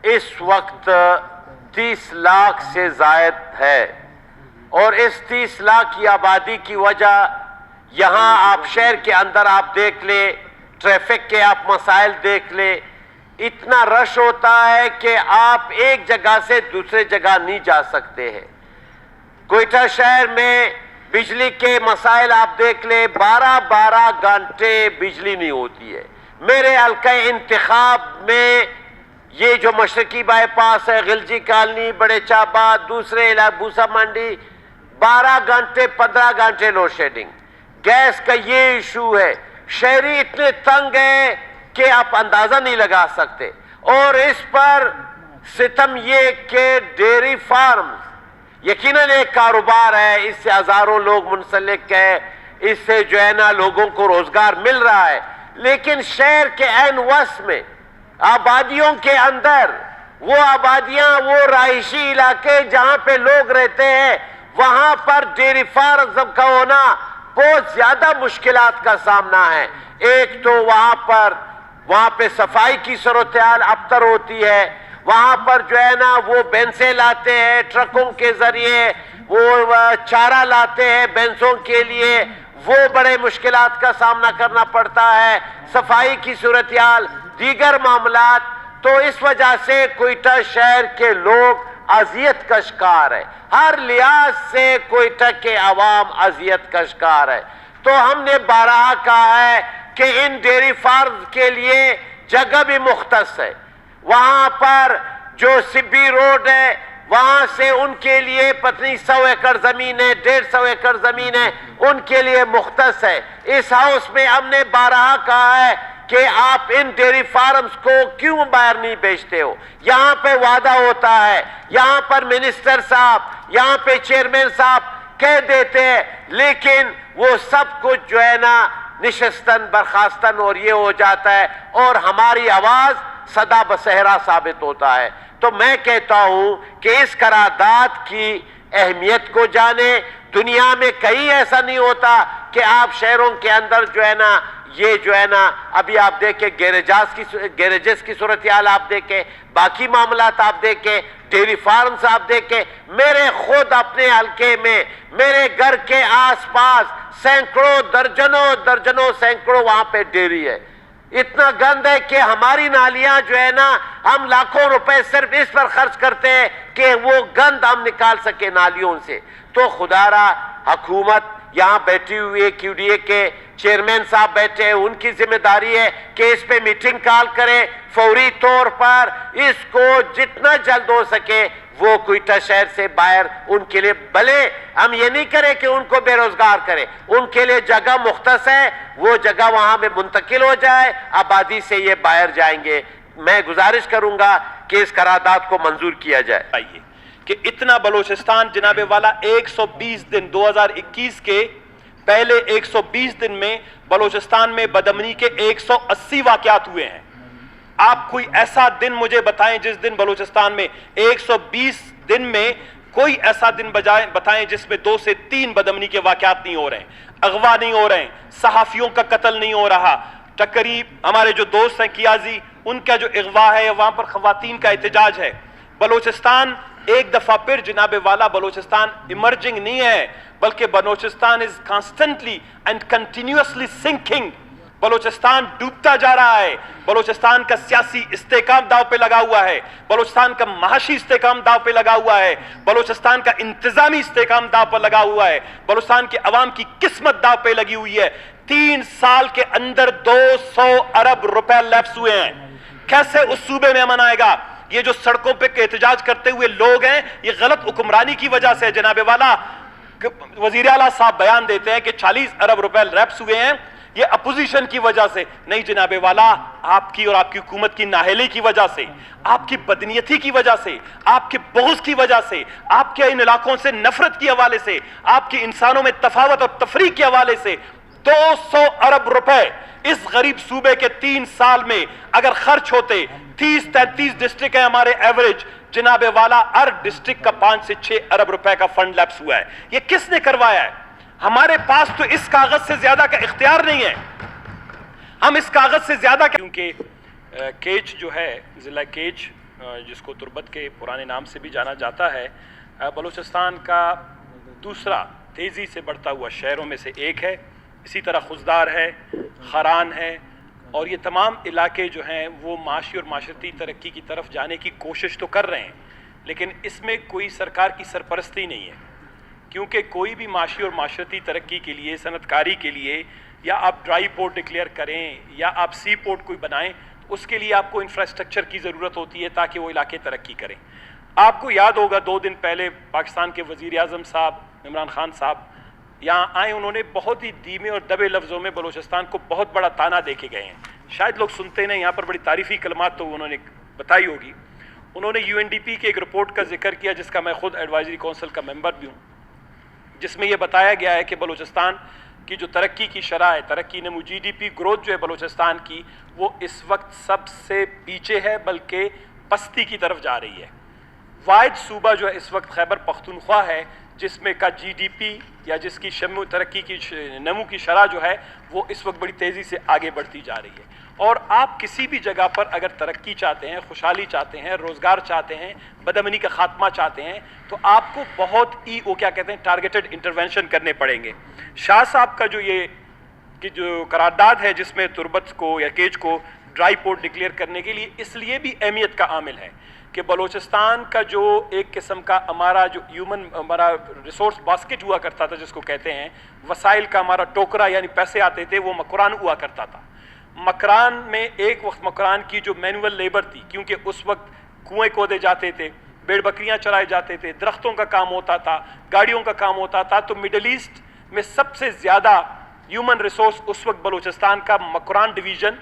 اس وقت 30 لاکھ سے زائد ہے, اور اس 30 لاکھ کی آبادی کی وجہ یہاں آپ شہر کے اندر آپ دیکھ لیں, ٹریفک کے آپ مسائل دیکھ لیں, اتنا رش ہوتا ہے کہ آپ ایک جگہ سے دوسرے جگہ نہیں جا سکتے ہیں. کوئٹہ شہر میں بجلی کے مسائل آپ دیکھ لیں, 12 گھنٹے بجلی نہیں ہوتی ہے. میرے حلقہ انتخاب میں یہ جو مشرقی بائی پاس ہے, غلجی کالنی, بڑے چاباد, دوسرے علاقے بوسا منڈی, 12 گھنٹے 15 گھنٹے لوڈ شیڈنگ. گیس کا یہ ایشو ہے. شہری اتنے تنگ ہیں کہ آپ اندازہ نہیں لگا سکتے. اور اس پر ستم یہ کہ ڈیری فارمز یقیناً ایک کاروبار ہے, اس سے ہزاروں لوگ منسلک ہیں, اس سے جو ہے نا لوگوں کو روزگار مل رہا ہے. لیکن شہر کے عین وسط میں آبادیوں کے اندر, وہ آبادیاں, وہ رہائشی علاقے جہاں پہ لوگ رہتے ہیں, وہاں پر ڈیری فارم کا ہونا بہت زیادہ مشکلات کا سامنا ہے. ایک تو وہاں پہ صفائی کی صورتحال ابتر ہوتی ہے. وہاں پر جو ہے نا وہ بینسیں لاتے ہیں ٹرکوں کے ذریعے, وہ چارہ لاتے ہیں بینسوں کے لیے, وہ بڑے مشکلات کا سامنا کرنا پڑتا ہے. صفائی کی صورتحال, دیگر معاملات. تو اس وجہ سے کوئٹہ شہر کے لوگ اذیت کا شکار ہے. ہر لحاظ سے کوئٹہ کے عوام اذیت کا شکار ہے. تو ہم نے بارہا کہا ہے کہ ان ڈیری فارم کے لیے جگہ بھی مختص ہے. وہاں پر جو سبی روڈ ہے, وہاں سے ان کے لیے پتنی 100 ایکڑ زمین ہے, 150 ایکڑ زمین ہے, ان کے لیے مختص ہے. اس ہاؤس میں ہم نے بارہا کہا ہے کہ آپ ان ڈیری فارمز کو کیوں باہر نہیں بیچتے ہو؟ یہاں پہ وعدہ ہوتا ہے, یہاں پر منسٹر صاحب, یہاں پہ چیئرمین صاحب کہہ دیتے ہیں, لیکن وہ سب کچھ جو ہے نا نشستن برخاستن اور یہ ہو جاتا ہے, اور ہماری آواز صدا بصہرا ثابت ہوتا ہے. تو میں کہتا ہوں کہ اس قرارداد کی اہمیت کو جانے. دنیا میں کہیں ایسا نہیں ہوتا کہ آپ شہروں کے اندر جو ہے نا, یہ جو ہے نا, ابھی آپ دیکھیں گیریجز کی صورتحال آپ دیکھیں, باقی معاملات آپ دیکھیں, ڈیری فارمز آپ دیکھیں. میرے خود اپنے حلقے میں, میرے گھر کے آس پاس سینکڑوں, درجنوں سینکڑوں وہاں پہ ڈیری ہے. اتنا گند ہے کہ ہماری نالیاں جو ہے نا, ہم لاکھوں روپے صرف اس پر خرچ کرتے ہیں کہ وہ گند ہم نکال سکے نالیوں سے. تو خدا را حکومت یہاں بیٹھی ہوئی QDA کے چیئرمین صاحب بیٹھے ہیں, ان کی ذمہ داری ہے کہ اس پہ میٹنگ کال کرے فوری طور پر, اس کو جتنا جلد ہو سکے وہ کوئٹہ شہر سے باہر ان کے لیے, بھلے ہم یہ نہیں کریں کہ ان کو بے روزگار کریں, ان کے لیے جگہ مختص ہے, وہ جگہ وہاں میں منتقل ہو جائے, آبادی سے یہ باہر جائیں گے. میں گزارش کروں گا کہ اس قرارداد کو منظور کیا جائے. کہ اتنا بلوچستان جناب والا 120 دن 2021 کے پہلے 120 دن میں بلوچستان میں بدامنی کے 180 واقعات ہوئے ہیں. آپ کوئی ایسا دن مجھے بتائیں جس دن بلوچستان میں 120 دن میں کوئی ایسا دن بتائیں جس میں 2 سے 3 بدامنی کے واقعات نہیں ہو رہے ہیں, اغوا نہیں ہو رہے ہیں, صحافیوں کا قتل نہیں ہو رہا. ٹکری ہمارے جو دوست ہیں کیازی, ان کا جو اغوا ہے وہاں پر خواتین کا احتجاج ہے. بلوچستان ایک دفعہ پھر جناب والا بلوچستان ایمرجنگ نہیں ہے, بلکہ Balochistan is constantly and continuously sinking. Balochistan ڈوبتا جا رہا ہے. بلوچستان کا سیاسی استحکام داؤ پہ لگا ہوا ہے, بلوچستان کا معاشی استحکام داؤ پہ لگا ہوا ہے, بلوچستان کا انتظامی استحکام داؤ پر لگا ہوا ہے, بلوچستان کے عوام کی قسمت داؤ پہ لگی ہوئی ہے. 3 سال کے اندر 200 ارب روپے لیپس ہوئے ہیں. کیسے اس صوبے میں امن آئے گا؟ یہ جو سڑکوں پہ احتجاج کرتے ہوئے لوگ ہیں, یہ غلط حکمرانی کی وجہ سے. جناب والا وزیر اعلیٰ صاحب بیان دیتے ہیں کہ 40 ارب روپے لیپس ہوئے ہیں, یہ اپوزیشن کی وجہ سے نہیں جناب والا, آپ کی اور آپ کی حکومت کی نااہلی کی وجہ سے, آپ کی بدنیتی کی وجہ سے, آپ کے بغض کی وجہ سے, آپ کے ان علاقوں سے نفرت کے حوالے سے, آپ کی انسانوں میں تفاوت اور تفریق کے حوالے سے 200 ارب روپے اس غریب صوبے کے 3 سال میں اگر خرچ ہوتے, 30-33 ڈسٹرکٹ ہیں ہمارے ایوریج, جناب والا ہر ڈسٹرکٹ کا 5 سے 6 ارب روپے کا فنڈ لیپس ہوا ہے. یہ کس نے کروایا ہے؟ ہمارے پاس تو اس کاغذ سے زیادہ کا اختیار نہیں ہے. ہم اس کاغذ سے زیادہ کیونکہ کیچ جو ہے, ضلع کیچ جس کو تربت کے پرانے نام سے بھی جانا جاتا ہے, بلوچستان کا دوسرا تیزی سے بڑھتا ہوا شہروں میں سے ایک ہے. اسی طرح خزدار ہے, خران ہے, اور یہ تمام علاقے جو ہیں وہ معاشی اور معاشرتی ترقی کی طرف جانے کی کوشش تو کر رہے ہیں, لیکن اس میں کوئی سرکار کی سرپرستی نہیں ہے. کیونکہ کوئی بھی معاشی اور معاشرتی ترقی کے لیے, صنعت کاری کے لیے, یا آپ ڈرائی پورٹ ڈکلیئر کریں یا آپ سی پورٹ کوئی بنائیں, اس کے لیے آپ کو انفراسٹرکچر کی ضرورت ہوتی ہے تاکہ وہ علاقے ترقی کریں. آپ کو یاد ہوگا 2 دن پہلے پاکستان کے وزیر اعظم صاحب عمران خان صاحب یہاں آئے, انہوں نے بہت ہی دھیمے اور دبے لفظوں میں بلوچستان کو بہت بڑا تانا دے کے گئے ہیں. شاید لوگ سنتے نہیں, یہاں پر بڑی تعریفی کلمات تو انہوں نے بتائی ہوگی. انہوں نے UNDP کے ایک رپورٹ کا ذکر کیا جس کا میں خود ایڈوائزری کونسل کا ممبر بھی ہوں, جس میں یہ بتایا گیا ہے کہ بلوچستان کی جو ترقی کی شرح ہے, ترقی نمو GDP گروتھ جو ہے بلوچستان کی, وہ اس وقت سب سے پیچھے ہے, بلکہ پستی کی طرف جا رہی ہے. واحد صوبہ جو ہے اس وقت خیبر پختونخوا ہے جس میں کا GDP یا جس کی ترقی کی نمو کی شرح جو ہے وہ اس وقت بڑی تیزی سے آگے بڑھتی جا رہی ہے. اور آپ کسی بھی جگہ پر اگر ترقی چاہتے ہیں, خوشحالی چاہتے ہیں, روزگار چاہتے ہیں, بدامنی کا خاتمہ چاہتے ہیں, تو آپ کو بہت ہی وہ کیا کہتے ہیں ٹارگیٹڈ انٹرونشن کرنے پڑیں گے. شاہ صاحب کا جو یہ کہ جو قرارداد ہے جس میں تربت کو یا کیچ کو ڈرائی پورٹ ڈکلیئر کرنے کے لیے اس لیے بھی اہمیت کا عامل ہے کہ بلوچستان کا جو ایک قسم کا ہمارا جو ہمارا ریسورس باسکٹ ہوا کرتا تھا, جس کو کہتے ہیں وسائل کا ہمارا ٹوکرا, یعنی پیسے آتے تھے, وہ مکران ہوا کرتا تھا. مکران میں ایک وقت مکران کی جو مینول لیبر تھی, کیونکہ اس وقت کنویں کھودے جاتے تھے, بیڑ بکریاں چرائے جاتے تھے, درختوں کا کام ہوتا تھا, گاڑیوں کا کام ہوتا تھا, تو مڈل ایسٹ میں سب سے زیادہ ہیومن ریسورس اس وقت بلوچستان کا مکران ڈویژن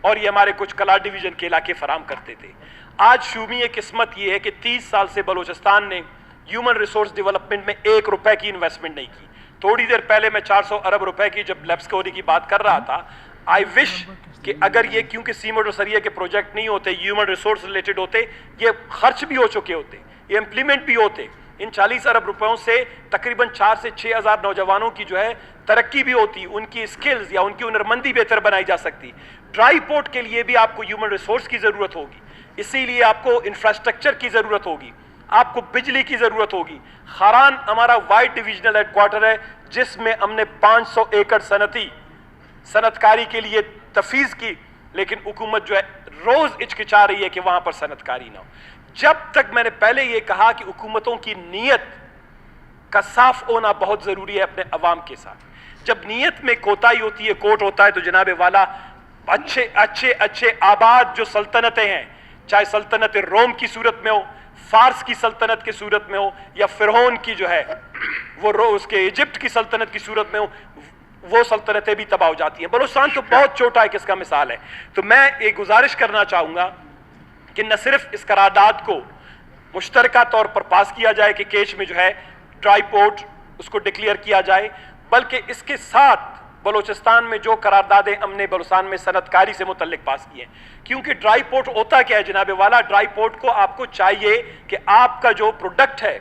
اور یہ ہمارے کچھ کلا ڈویژن کے علاقے فراہم کرتے تھے. آج شومی قسمت یہ ہے کہ 30 سال سے بلوچستان نے ہیومن ریسورس ڈیولپمنٹ میں 1 روپے کی انویسٹمنٹ نہیں کی. تھوڑی دیر پہلے میں 400 ارب روپے کی جب لیپس ہونے کی بات کر رہا تھا, آئی وش کہ اگر یہ کیونکہ سیمنٹ اور سریے کے پروجیکٹ نہیں ہوتے, ہیومن ریسورس ریلیٹڈ ہوتے, یہ خرچ بھی ہو چکے ہوتے, یہ امپلیمنٹ بھی ہوتے. ان 40 ارب روپیوں سے تقریباً 4 سے 6 ہزار نوجوانوں کی جو ہے ترقی بھی ہوتی, ان کی اسکلز یا ان کی ہنرمندی بہتر بنائی جا سکتی. ڈرائی پورٹ کے لیے بھی آپ کو ہیومن ریسورس کی ضرورت ہوگی, اسی لیے آپ کو انفراسٹرکچر کی ضرورت ہوگی, آپ کو بجلی کی ضرورت ہوگی. خاران ہمارا وائٹ ڈویژنل ہیڈ کوارٹر ہے جس میں ہم نے 500 ایکڑ صنعت کاری کے لیے تفویض کی, لیکن حکومت جو ہے روز ہچکچا رہی ہے کہ وہاں پر صنعت کاری نہ ہو. جب تک میں نے پہلے یہ کہا کہ حکومتوں کی نیت کا साफ होना बहुत ज़रूरी है अपने अवाम के साथ। जब नीयत में कोताही होती है, कोट होता है, तो जनाब वाला अच्छे आबाद जो सल्तनतें हैं, चाहे सल्तनत रोम की सूरत में हो, फारस की सल्तनत की सूरत में हो, या फिरौन की जो है वो उसके इजिप्ट की सल्तनत की सूरत में हो, वो सल्तनतें भी तबाह हो जाती हैं। बलूचिस्तान तो बहुत छोटा है, किसका मिसाल है। तो मैं एक गुजारिश करना चाहूँगा कि न सिर्फ इस करारदाद को मुश्तरका तौर पर पास किया जाए कि केच में जो है ड्राई पोर्ट उसको डिक्लेयर किया जाए, बल्कि इसके साथ बलूचिस्तान में जो करारदादें हमने बलूचिस्तान में सनतकारी से मुतल्लिक पास किए, क्योंकि ड्राई पोर्ट होता क्या है जनाब वाला, ड्राई पोर्ट को आपको चाहिए कि आपका जो प्रोडक्ट है,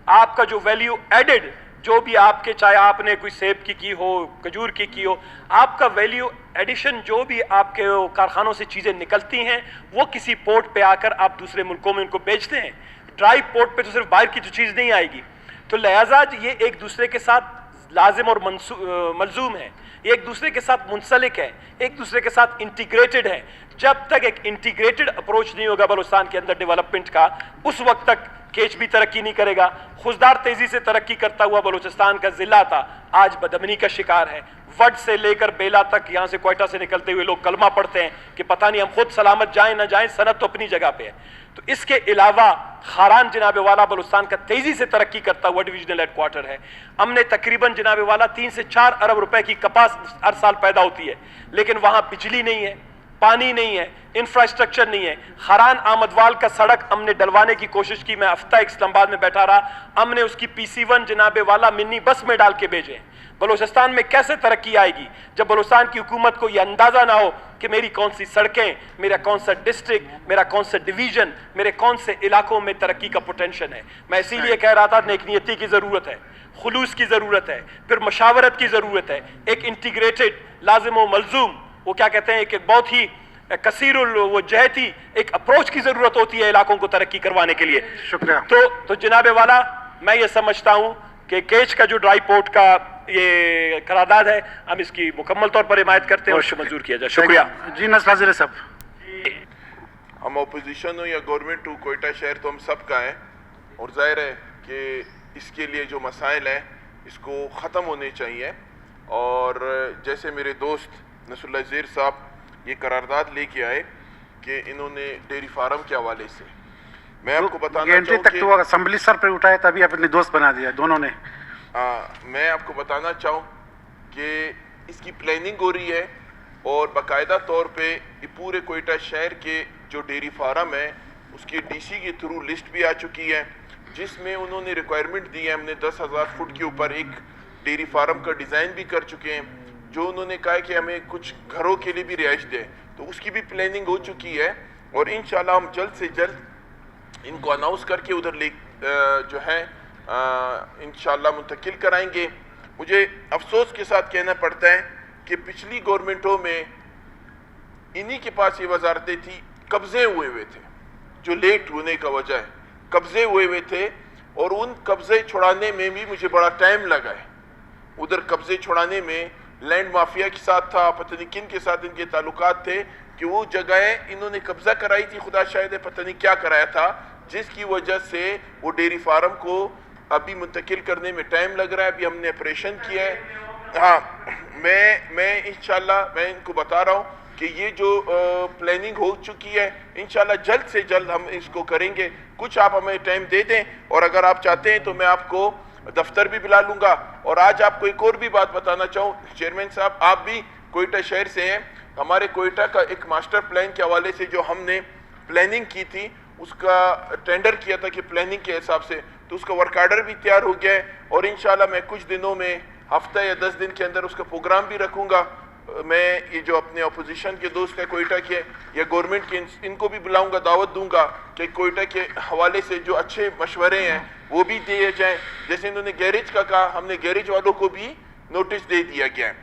आपका जो वैल्यू एडेड, जो भी आपके, चाहे आपने कोई सेब की हो, खजूर की हो, आपका वैल्यू एडिशन जो भी आपके कारखानों से चीज़ें निकलती हैं वो किसी पोर्ट पे आकर आप दूसरे मुल्कों में उनको बेचते हैं। ड्राई पोर्ट पे तो सिर्फ बाहर की जो चीज़ नहीं आएगी, तो लिहाजा ये एक दूसरे के साथ लाजिम और मलजूम है, एक दूसरे के साथ मुंसलिक है, एक दूसरे के साथ इंटीग्रेटेड है। जब तक एक इंटीग्रेटेड अप्रोच नहीं होगा बलूचिस्तान के अंदर डेवलपमेंट का, उस वक्त तक केच भी तरक्की नहीं करेगा। खुशदार तेजी से तरक्की करता हुआ बलूचिस्तान का जिला था, आज बदअमनी का शिकार है। वड से लेकर बेला तक, यहाँ से क्वेटा से निकलते हुए लोग कलमा पढ़ते हैं कि पता नहीं हम खुद सलामत जाएं ना जाएं, सनत तो अपनी जगह पे है। तो इसके अलावा खारान जनाब वाला बलूचिस्तान का तेजी से तरक्की करता हुआ डिविजनल हेडक्वार्टर है। हमने तकरीबन जनाब वाला 3 से 4 अरब रुपए की कपास हर साल पैदा होती है, लेकिन वहाँ बिजली नहीं है, पानी नहीं है, इंफ्रास्ट्रक्चर नहीं है। खारान आमदवाल का सड़क हमने डलवाने की कोशिश की, मैं हफ्ता इस्लामाबाद में बैठा रहा, हमने उसकी PC1 जनाब वाला मिनी बस में डाल के भेजे। बलूचिस्तान में कैसे तरक्की आएगी जब बलूचिस्तान की हुकूमत को यह अंदाजा ना हो कि मेरी कौन सी सड़कें, मेरा कौन सा डिस्ट्रिक्ट, मेरा कौन सा डिवीजन, मेरे कौन से इलाकों में तरक्की का पोटेंशियल है। मैं इसीलिए कह रहा था नेकनीयती की ज़रूरत है, खुलूस की ज़रूरत है, फिर मशावरत की ज़रूरत है, एक इंटीग्रेटेड लाजिम व मलजूम, वो क्या कहते हैं, एक बहुत ही कसीरुल वो जहती एक अप्रोच की ज़रूरत होती है इलाकों को तरक्की करवाने के लिए। शुक्रिया। तो जनाब वाला, मैं ये समझता हूँ कि केच का जो ड्राई पोर्ट का ये करारदाद है, हम इसकी मुकम्मल तौर पर हिमायत करते हैं और उसको मंजूर किया जाए। शुक्रिया जी। नसर साहब, हम अपोजिशन हो या गवर्नमेंट हो, कोयटा शहर तो हम सब का है, और जाहिर है कि इसके लिए जो मसाइल हैं इसको ख़त्म होने चाहिए। और जैसे मेरे दोस्त नसरुल्लाह ज़ेर साहब ये करारदाद लेके आए कि इन्होंने डेयरी फार्म के हवाले से, मैं आपको बताना चाहूँ तक तो असेंबली सर पे उठाया, तभी अपने दोस्त बना दिया दोनों ने। मैं आपको बताना चाहूँ कि इसकी प्लानिंग हो रही है, और बाकायदा तौर पे ये पूरे कोयटा शहर के जो डेयरी फार्म है उसकी DC के थ्रू लिस्ट भी आ चुकी है, जिसमें उन्होंने रिक्वायरमेंट दी है। हमने 10,000 फुट के ऊपर एक डेयरी फार्म का डिज़ाइन भी कर चुके हैं, जो उन्होंने कहा है कि हमें कुछ घरों के लिए भी रिहाइश दें, तो उसकी भी प्लानिंग हो चुकी है। और इंशाल्लाह हम जल्द से जल्द इनको अनाउंस करके उधर ले जो है इंशाल्लाह मुंतकिल कराएंगे। मुझे अफसोस के साथ कहना पड़ता है कि पिछली गवर्नमेंटों में इन्हीं के पास ये वजारतें थी, कब्जे हुए थे, जो लेट होने का वजह है, कब्जे हुए थे, और उन कब्जे छुड़ाने में भी मुझे बड़ा टाइम लगा है। उधर कब्जे छुड़ाने में लैंड माफिया के साथ था, पता नहीं किन के साथ इनके ताल्लुकात थे, कि वो जगह इन्होंने कब्जा कराई थी, खुदा शायद पता नहीं क्या कराया था, जिसकी वजह से वो डेयरी फार्म को अभी मुंतकिल करने में टाइम लग रहा है। अभी हमने ऑपरेशन किया है। हाँ, मैं इंशाल्लाह मैं इनको बता रहा हूँ कि ये जो प्लानिंग हो चुकी है, इंशाल्लाह जल्द से जल्द हम इसको करेंगे। कुछ आप हमें टाइम दे दें, और अगर आप चाहते हैं तो मैं आपको दफ्तर भी बुला लूँगा। और आज आपको एक और भी बात बताना चाहूँ, चेयरमैन साहब, आप भी कोयटा शहर से हैं, हमारे कोयटा का एक मास्टर प्लान के हवाले से जो हमने प्लानिंग की थी, उसका टेंडर किया था कि प्लानिंग के हिसाब से, तो उसका वर्क आर्डर भी तैयार हो गया है। और इंशाल्लाह मैं कुछ दिनों में, हफ्ता या 10 दिन के अंदर उसका प्रोग्राम भी रखूँगा। मैं ये जो अपने अपोजिशन के दोस्त हैं कोयटा के या गवर्नमेंट के, इनको भी बुलाऊंगा, दावत दूंगा कि कोयटा के हवाले से जो अच्छे मशवरे हैं वो भी दिए जाएं। जैसे इन्होंने गैरेज का कहा, हमने गैरेज वालों को भी नोटिस दे दिया गया है।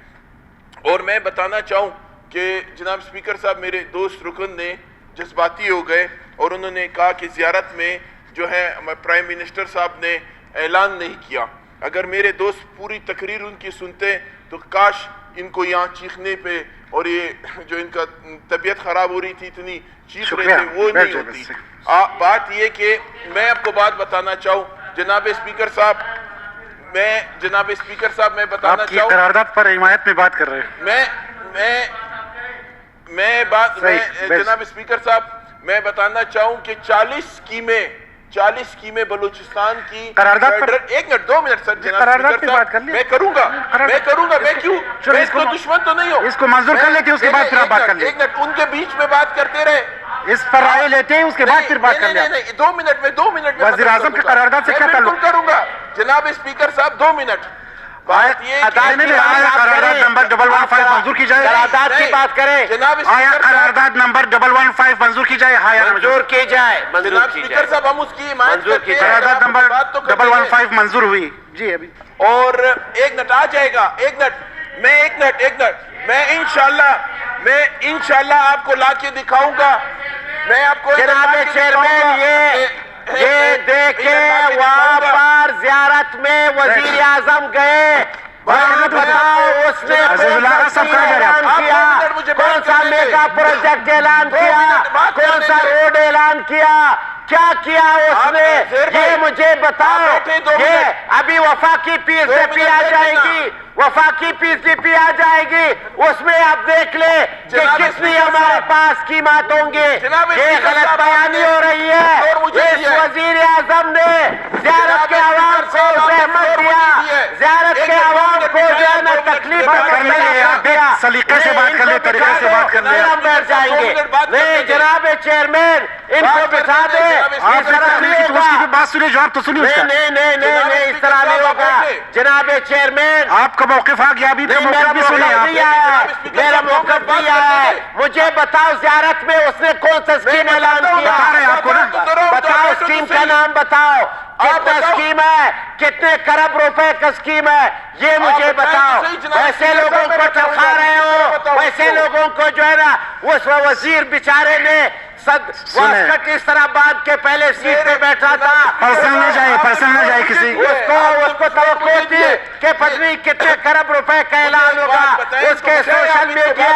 और मैं बताना चाहूँ कि जनाब स्पीकर साहब, मेरे दोस्त रुकन ने जज्बाती हो गए और उन्होंने कहा कि ज़ियारत में जो है प्राइम मिनिस्टर साहब ने ऐलान नहीं किया। अगर मेरे दोस्त पूरी तकरीर उनकी सुनते तो काश इनको यहाँ चीखने पे, और ये जो इनका तबीयत खराब हो रही थी, इतनी चीख रहे थे, वो नहीं होती। बात ये कि मैं आपको बात बताना चाहूँ, जनाब स्पीकर साहब, मैं जनाब स्पीकर साहब मैं बताना आपकी चाहूँ करारदाद पर हिमायत में बात कर रहे हैं। जनाब स्पीकर साहब मैं बताना चाहूँ कि 40 स्कीमें बलूचिस्तान की करारदाद पर 1 मिनट 2 मिनट सर जनाब करारदाद स्पीकर पे बात कर साहब ली। मैं करूंगा मैं क्यों मैं इसको दुश्मन तो नहीं हूँ। इसको मंजूर कर लेते हैं, उसके बाद फिर आप बात कर लें। 1 मिनट उनके बीच में बात करते रहे, इस पर राय लेते हैं, उसके बाद फिर बात कर लें। नहीं 2 मिनट में वज़ीर आज़म के करारदाद से क्या ताल्लुक? बिल्कुल करूंगा जनाब स्पीकर साहब 2 मिनट। बात ये करारदाद नंबर 115 मंजूर की जाए। करारदाद की बात करें जनाब आया करारदाद नंबर 115 मंजूर की जाए। हाँ या मंजूर की जाए, जनाब स्पीकर साहब हम उसकी हिमायत करते हैं। करारदाद नंबर बात तो करते हैं। 115 मंजूर हुई जी अभी। और 1 मिनट आ जाएगा, 1 मिनट मैं इंशाल्लाह आपको लाके दिखाऊंगा। मैं आपको जनाब चेयरमैन ये देखे वहाँ पर जियारत में वजीर आजम गए, बताओ उसने ऐलान किया, कौन सा मेगा प्रोजेक्ट ऐलान किया, कौन सा रोड ऐलान किया, क्या किया उसने, ये मुझे बताओ। ये अभी वफाकी पीएसडीपी आ जाएगी, उसमें आप देख ले कि कितनी हमारे पास कीमत होंगे। ये गलत बयानी हो रही है। इस वजीर आजम ने ज़ियारत के आवाम को सहमत दिया, ज़ियारत के आवाम को जाना तकलीफ दिया। सलीके से बात कर ले, तरीके से बात कर ले। हम बैठ जाएंगे। नहीं जनाब चेयरमैन, इनको बिठा दे। इस तरह नहीं होगा। बात सुनिए, जवाब तो सुनिए उसका। नहीं इस तरह नहीं होगा जनाब चेयरमैन। आपका मौक़िफ़ आ गया, अभी तो मौक़िफ़ भी सुने आप। मेरा मौक़िफ़ भी आया है। मुझे बताओ ज़ियारत में उसने कौन सा स्कीम ऐलान किया, बता रहे हैं आपको ना। बताओ स्कीम का नाम बताओ, कितना स्कीम है, कितने खरब रुपए का स्कीम है, ये मुझे बताओ। वैसे लोगों को चखा रहे हो, वैसे लोगों को जो है ना उस वजीर बेचारे ने वास्कट इस तरह बांध के पहले सीट पे बैठा था। पर्सन न जाए किसी उसको तवक्को थी कि पत्नी कितने खरब रुपए का ऐलान होगा। उसके सोशल मीडिया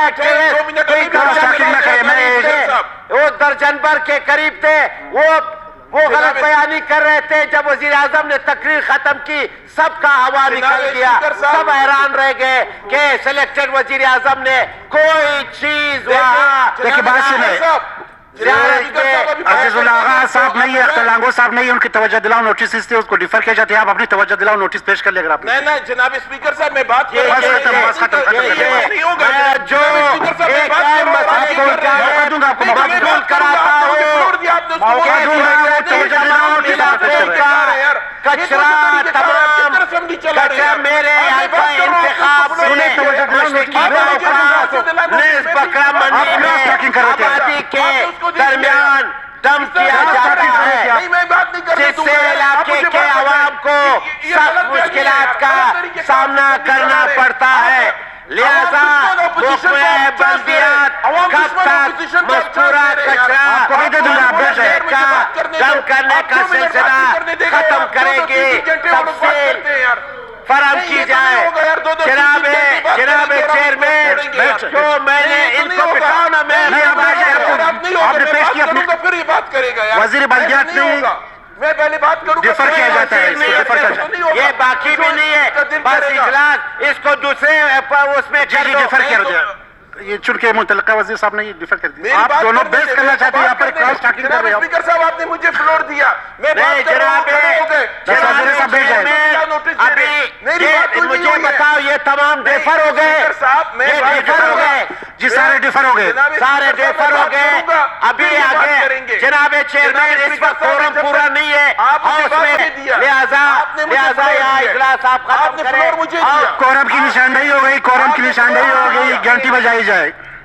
वो दर्जन भर के करीब थे, वो गलत बयानी कर रहे थे। जब वजीर आजम ने तकरीर खत्म की, सबका हवा निकल गया, सब हैरान रह गए कि सिलेक्टेड वजीर आजम ने कोई चीज वहाँ। देखिए बात सुने, अजीजुल्लाह आगा साहब नहीं है, अख्तर लांगो साहब नहीं है, उनकी तवज्जो दिलाओ नोटिस थे, उसको डिफर किया जाता है। आप अपनी तवज्जो दिलाओ, नोटिस पेश कर लेगा आप। नहीं जनाब स्पीकर साहब मैं बात खत्म नहीं होगा। जो मौका दूंगा आपको, मकबूल कराता हूँ कचरा तमाम कचरा मेरे इंतखाब बकरा मंडी में आबादी के दरमियान दम किया जाता है, जिससे इलाके के आवाम को सख्त मुश्किलात का सामना करना पड़ता है। लिहाजा बल्दियात कब तक मज़कूरा कचरा कम करने का सिलसिला खत्म करेगी, तफसील फराहम की जाए। जनाब चेयरमैन, जो मैंने इनको बिठाओ ना, आपने पेश किया, फिर ये बात करेगा यार। वज़ीर बल्दियात नहीं, मैं पहले बात करूंगा, डिफर किया जाता है, ये बाकी भी नहीं है। बस इजलास इसको दूसरे उसमें डिफर किया। ये चुनके मुतल्लिका वज़ीर साहब ने डिफर कर दिया। आप दोनों बहस करना चाहते हैं, यहाँ पर क्रॉस टॉकिंग कर रहे हो। स्पीकर साहब आपने मुझे फ्लोर दिया, मैं बात कर रहा हूं। मुझे बताओ, ये तमाम डिफर हो गए, जी सारे डिफर हो गए, सारे डिफर हो गए। अभी आगे जनाब चेयरमैन, इस वक्त फोरम पूरा नहीं है हाउस में, लिहाजा यहाँ इजलास आप खत्म करें। कोरम की निशानदेही हो गई, कोरम की निशानदेही हो गई, घंटी बजाई जाए।